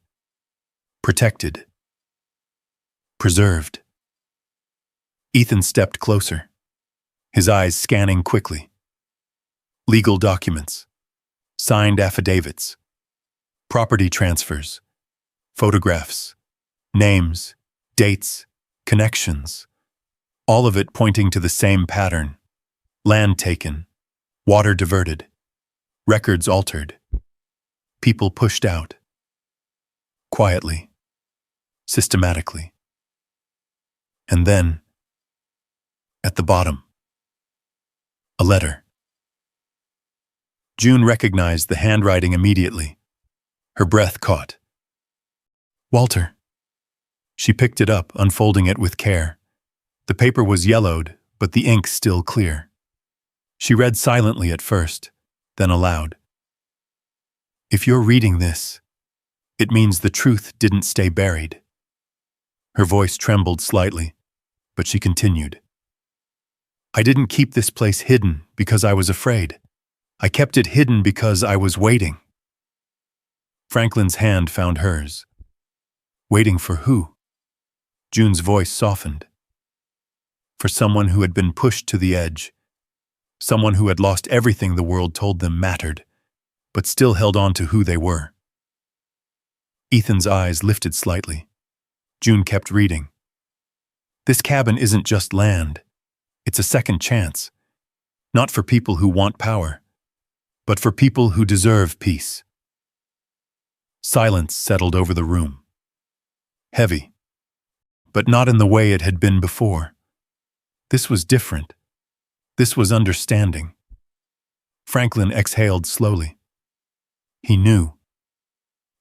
Protected. Preserved. Ethan stepped closer, his eyes scanning quickly. Legal documents. Signed affidavits. Property transfers. Photographs. Names. Dates. Connections. All of it pointing to the same pattern. Land taken. Water diverted. Records altered. People pushed out. Quietly. Systematically. And then, at the bottom, a letter. June recognized the handwriting immediately. Her breath caught. "Walter." She picked it up, unfolding it with care. The paper was yellowed, but the ink still clear. She read silently at first, then aloud. "If you're reading this, it means the truth didn't stay buried." Her voice trembled slightly, but she continued. "I didn't keep this place hidden because I was afraid. I kept it hidden because I was waiting." Franklin's hand found hers. "Waiting for who?" June's voice softened. for someone who had been pushed to the edge, someone who had lost everything the world told them mattered, but still held on to who they were. Ethan's eyes lifted slightly. June kept reading. This cabin isn't just land. It's a second chance. Not for people who want power, but for people who deserve peace. Silence settled over the room. Heavy, but not in the way it had been before. This was different. This was understanding. Franklin exhaled slowly. He knew.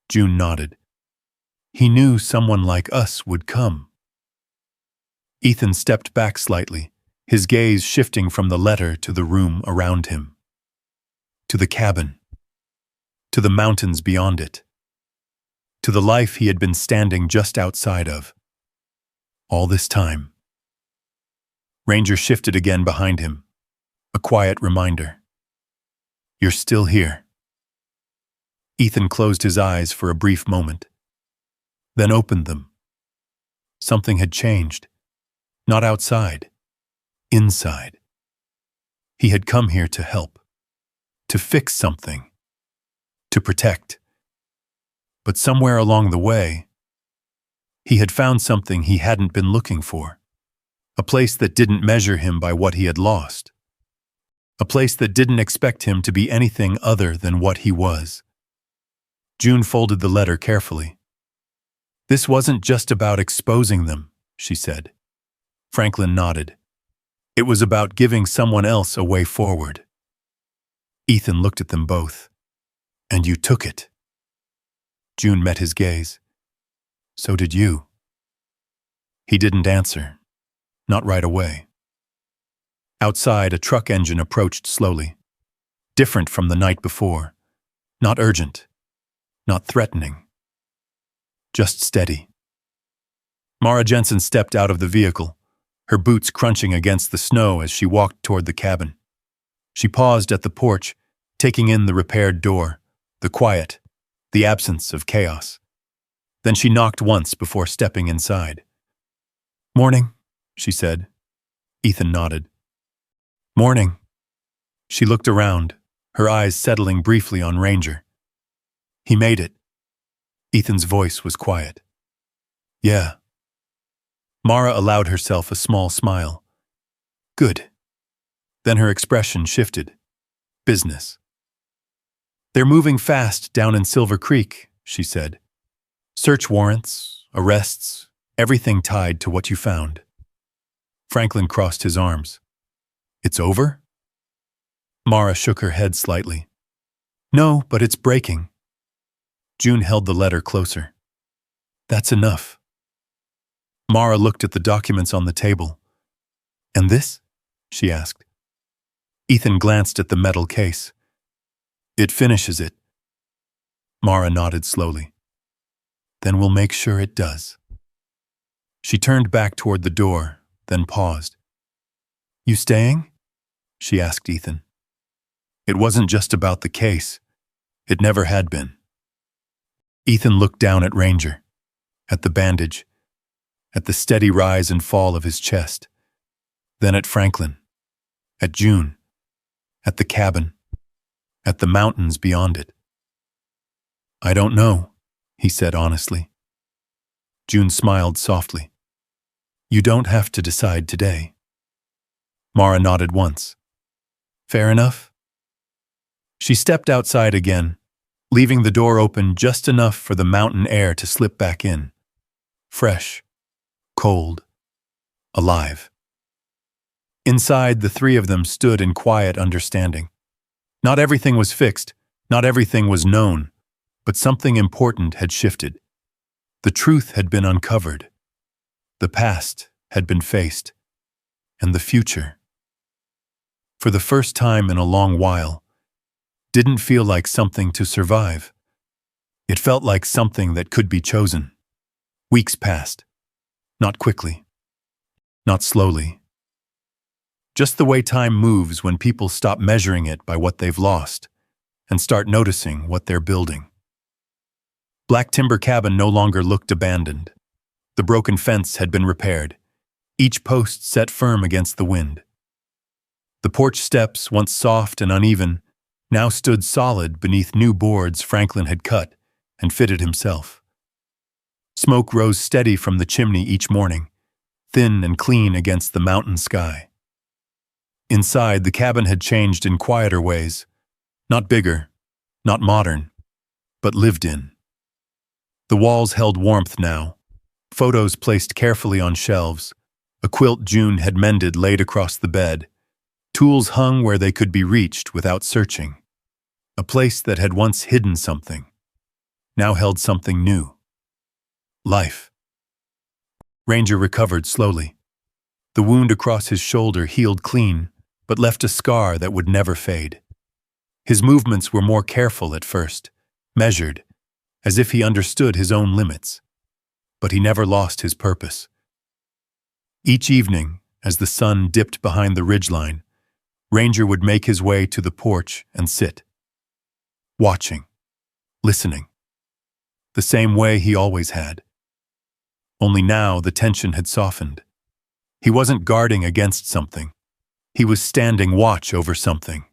June nodded. He knew someone like us would come. Ethan stepped back slightly, his gaze shifting from the letter to the room around him. To the cabin. To the mountains beyond it. To the life he had been standing just outside of. All this time. Ranger shifted again behind him, a quiet reminder. You're still here. Ethan closed his eyes for a brief moment, then opened them. Something had changed. Not outside, inside. He had come here to help, to fix something, to protect. But somewhere along the way, he had found something he hadn't been looking for. A place that didn't measure him by what he had lost. A place that didn't expect him to be anything other than what he was. June folded the letter carefully. This wasn't just about exposing them, she said. Franklin nodded. It was about giving someone else a way forward. Ethan looked at them both. And you took it. June met his gaze. So did you. He didn't answer. Not right away. Outside, a truck engine approached slowly. Different from the night before. Not urgent. Not threatening. Just steady. Mara Jensen stepped out of the vehicle, her boots crunching against the snow as she walked toward the cabin. She paused at the porch, taking in the repaired door, the quiet, the absence of chaos. Then she knocked once before stepping inside. Morning, she said. Ethan nodded. Morning. She looked around, her eyes settling briefly on Ranger. He made it. Ethan's voice was quiet. Yeah. Mara allowed herself a small smile. Good. Then her expression shifted. Business. They're moving fast down in Silver Creek, she said. Search warrants, arrests, everything tied to what you found. Franklin crossed his arms. It's over? Mara shook her head slightly. No, but it's breaking. June held the letter closer. That's enough. Mara looked at the documents on the table. And this? She asked. Ethan glanced at the metal case. It finishes it. Mara nodded slowly. Then we'll make sure it does. She turned back toward the door, then paused. You staying? She asked Ethan. It wasn't just about the case. It never had been. Ethan looked down at Ranger, at the bandage, at the steady rise and fall of his chest, then at Franklin, at June, at the cabin, at the mountains beyond it. I don't know, he said honestly. June smiled softly. You don't have to decide today. Mara nodded once. Fair enough. She stepped outside again, leaving the door open just enough for the mountain air to slip back in. Fresh, cold, alive. Inside, the three of them stood in quiet understanding. Not everything was fixed, not everything was known, but something important had shifted. The truth had been uncovered. The past had been faced. And the future, for the first time in a long while, didn't feel like something to survive. It felt like something that could be chosen. Weeks passed. Not quickly. Not slowly. Just the way time moves when people stop measuring it by what they've lost and start noticing what they're building. Black Timber Cabin no longer looked abandoned. The broken fence had been repaired. each post set firm against the wind. The porch steps, once soft and uneven, now stood solid beneath new boards Franklin had cut and fitted himself. Smoke rose steady from the chimney each morning, thin and clean against the mountain sky. Inside, the cabin had changed in quieter ways, not bigger, not modern, but lived in. The walls held warmth now, photos placed carefully on shelves, a quilt June had mended laid across the bed, tools hung where they could be reached without searching. A place that had once hidden something, now held something new. Life. Ranger recovered slowly. The wound across his shoulder healed clean, but left a scar that would never fade. His movements were more careful at first, measured, as if he understood his own limits. But he never lost his purpose. Each evening, as the sun dipped behind the ridgeline, Ranger would make his way to the porch and sit. Watching, listening, the same way he always had. Only now the tension had softened. He wasn't guarding against something. He was standing watch over something.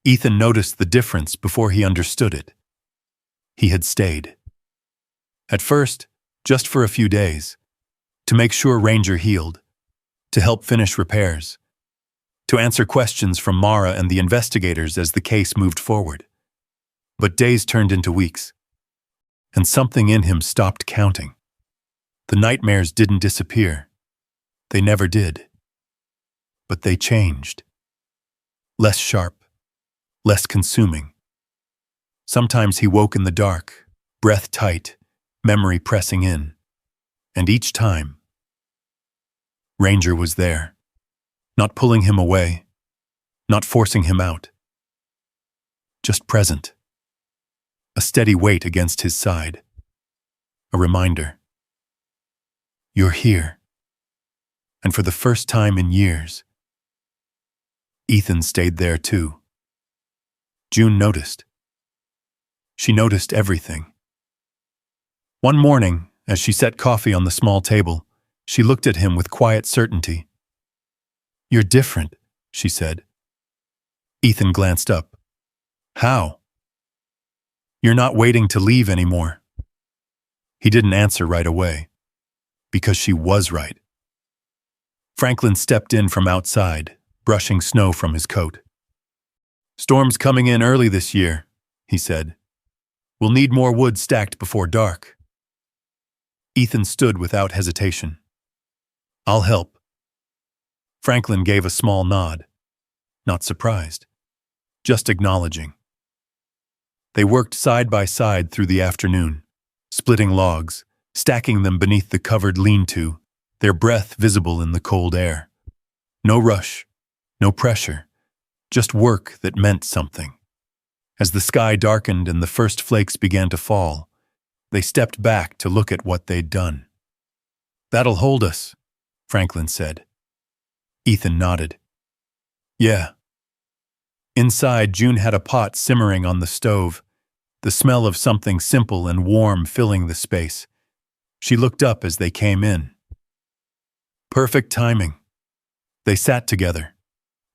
Ethan noticed the difference before he understood it. He had stayed. At first, just for a few days, to make sure Ranger healed, to help finish repairs, to answer questions from Mara and the investigators as the case moved forward. But days turned into weeks, and something in him stopped counting. The nightmares didn't disappear. They never did. But they changed. Less sharp, less consuming. Sometimes he woke in the dark, breath tight, memory pressing in. And each time, Ranger was there, not pulling him away, not forcing him out. Just present. A steady weight against his side. A reminder. You're here. And for the first time in years, Ethan stayed there too. June noticed. She noticed everything. One morning, as she set coffee on the small table, she looked at him with quiet certainty. "You're different," she said. Ethan glanced up. "How?" "You're not waiting to leave anymore." He didn't answer right away, because she was right. Franklin stepped in from outside, brushing snow from his coat. "Storm's coming in early this year," he said. "We'll need more wood stacked before dark." Ethan stood without hesitation. "I'll help." Franklin gave a small nod, not surprised, just acknowledging. They worked side by side through the afternoon, splitting logs, stacking them beneath the covered lean-to, their breath visible in the cold air. No rush, no pressure, just work that meant something. As the sky darkened and the first flakes began to fall, they stepped back to look at what they'd done. "That'll hold us," Franklin said. Ethan nodded. "Yeah." Inside, June had a pot simmering on the stove, the smell of something simple and warm filling the space. She looked up as they came in. Perfect timing. They sat together,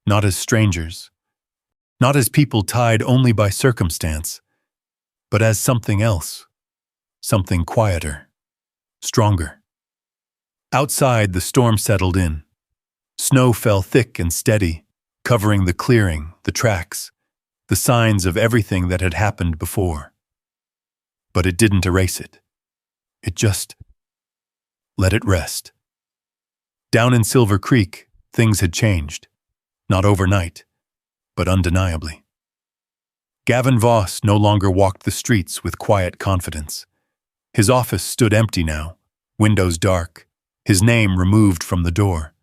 not as strangers, not as people tied only by circumstance, but as something else, something quieter, stronger. Outside, the storm settled in. Snow fell thick and steady, covering the clearing, the tracks, the signs of everything that had happened before. But it didn't erase it. It just let it rest. Down in Silver Creek, things had changed. Not overnight, but undeniably. Gavin Voss no longer walked the streets with quiet confidence. His office stood empty now, windows dark, his name removed from the door.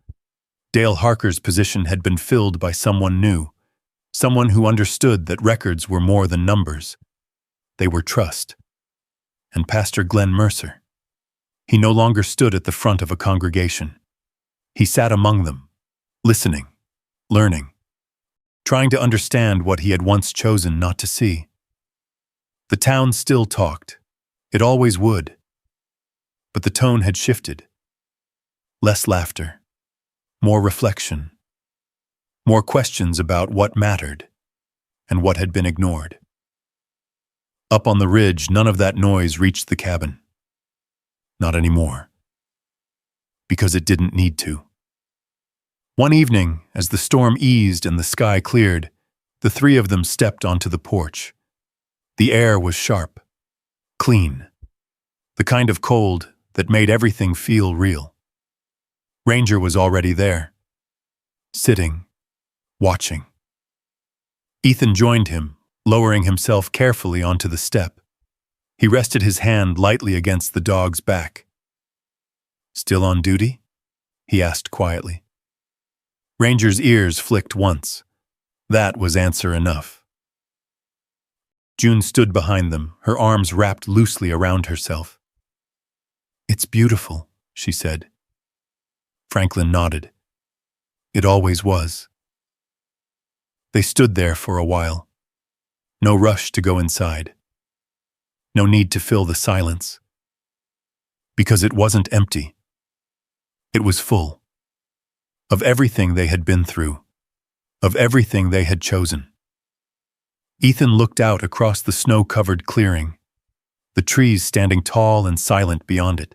Dale Harker's position had been filled by someone new, someone who understood that records were more than numbers. They were trust. And Pastor Glenn Mercer. He no longer stood at the front of a congregation. He sat among them, listening, learning, trying to understand what he had once chosen not to see. The town still talked. It always would. But the tone had shifted. Less laughter. More reflection. More questions about what mattered and what had been ignored. Up on the ridge, none of that noise reached the cabin. Not anymore. Because it didn't need to. One evening, as the storm eased and the sky cleared, the three of them stepped onto the porch. The air was sharp, clean, the kind of cold that made everything feel real. Ranger was already there, sitting, watching. Ethan joined him, lowering himself carefully onto the step. He rested his hand lightly against the dog's back. "Still on duty?" he asked quietly. Ranger's ears flicked once. That was answer enough. June stood behind them, her arms wrapped loosely around herself. "It's beautiful," she said. Franklin nodded. "It always was." They stood there for a while. No rush to go inside. No need to fill the silence. Because it wasn't empty. It was full. Of everything they had been through. Of everything they had chosen. Ethan looked out across the snow-covered clearing, the trees standing tall and silent beyond it.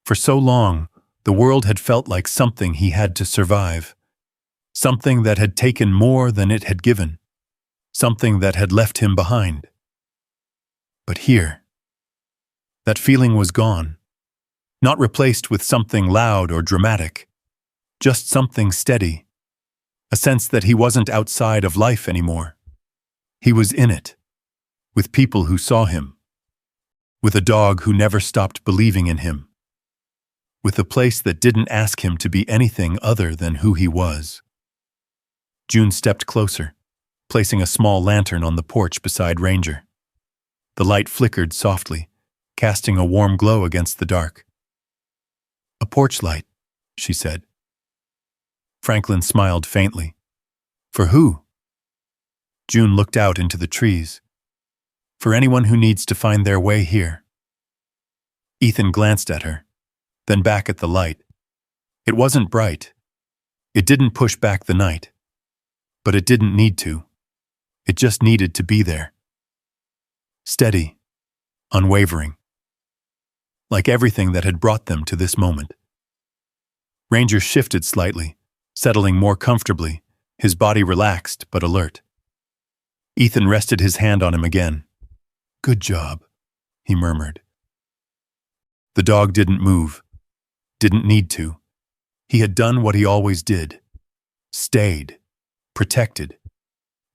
For so long, the world had felt like something he had to survive. Something that had taken more than it had given. Something that had left him behind. But here, that feeling was gone. Not replaced with something loud or dramatic. Just something steady. A sense that he wasn't outside of life anymore. He was in it. With people who saw him. With a dog who never stopped believing in him. With a place that didn't ask him to be anything other than who he was. June stepped closer, placing a small lantern on the porch beside Ranger. The light flickered softly, casting a warm glow against the dark. "A porch light," she said. Franklin smiled faintly. "For who?" June looked out into the trees. "For anyone who needs to find their way here." Ethan glanced at her, then back at the light. It wasn't bright. It didn't push back the night. But it didn't need to. It just needed to be there. Steady, unwavering. Like everything that had brought them to this moment. Ranger shifted slightly, settling more comfortably, his body relaxed but alert. Ethan rested his hand on him again. "Good job," he murmured. The dog didn't move. Didn't need to. He had done what he always did. Stayed. Protected.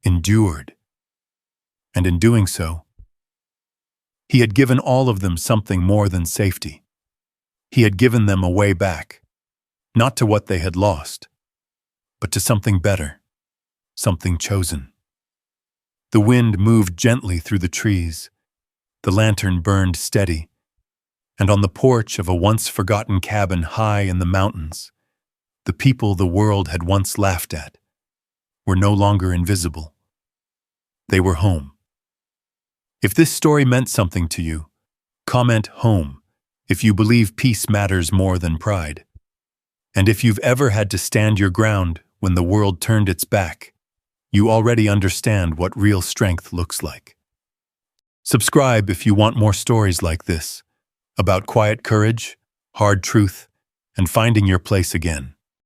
Endured. And in doing so, he had given all of them something more than safety. He had given them a way back. Not to what they had lost, but to something better. Something chosen. The wind moved gently through the trees. The lantern burned steady. And on the porch of a once-forgotten cabin high in the mountains, the people the world had once laughed at were no longer invisible. They were home. If this story meant something to you, comment "home" if you believe peace matters more than pride. And if you've ever had to stand your ground when the world turned its back, you already understand what real strength looks like. Subscribe if you want more stories like this, about quiet courage, hard truth, and finding your place again.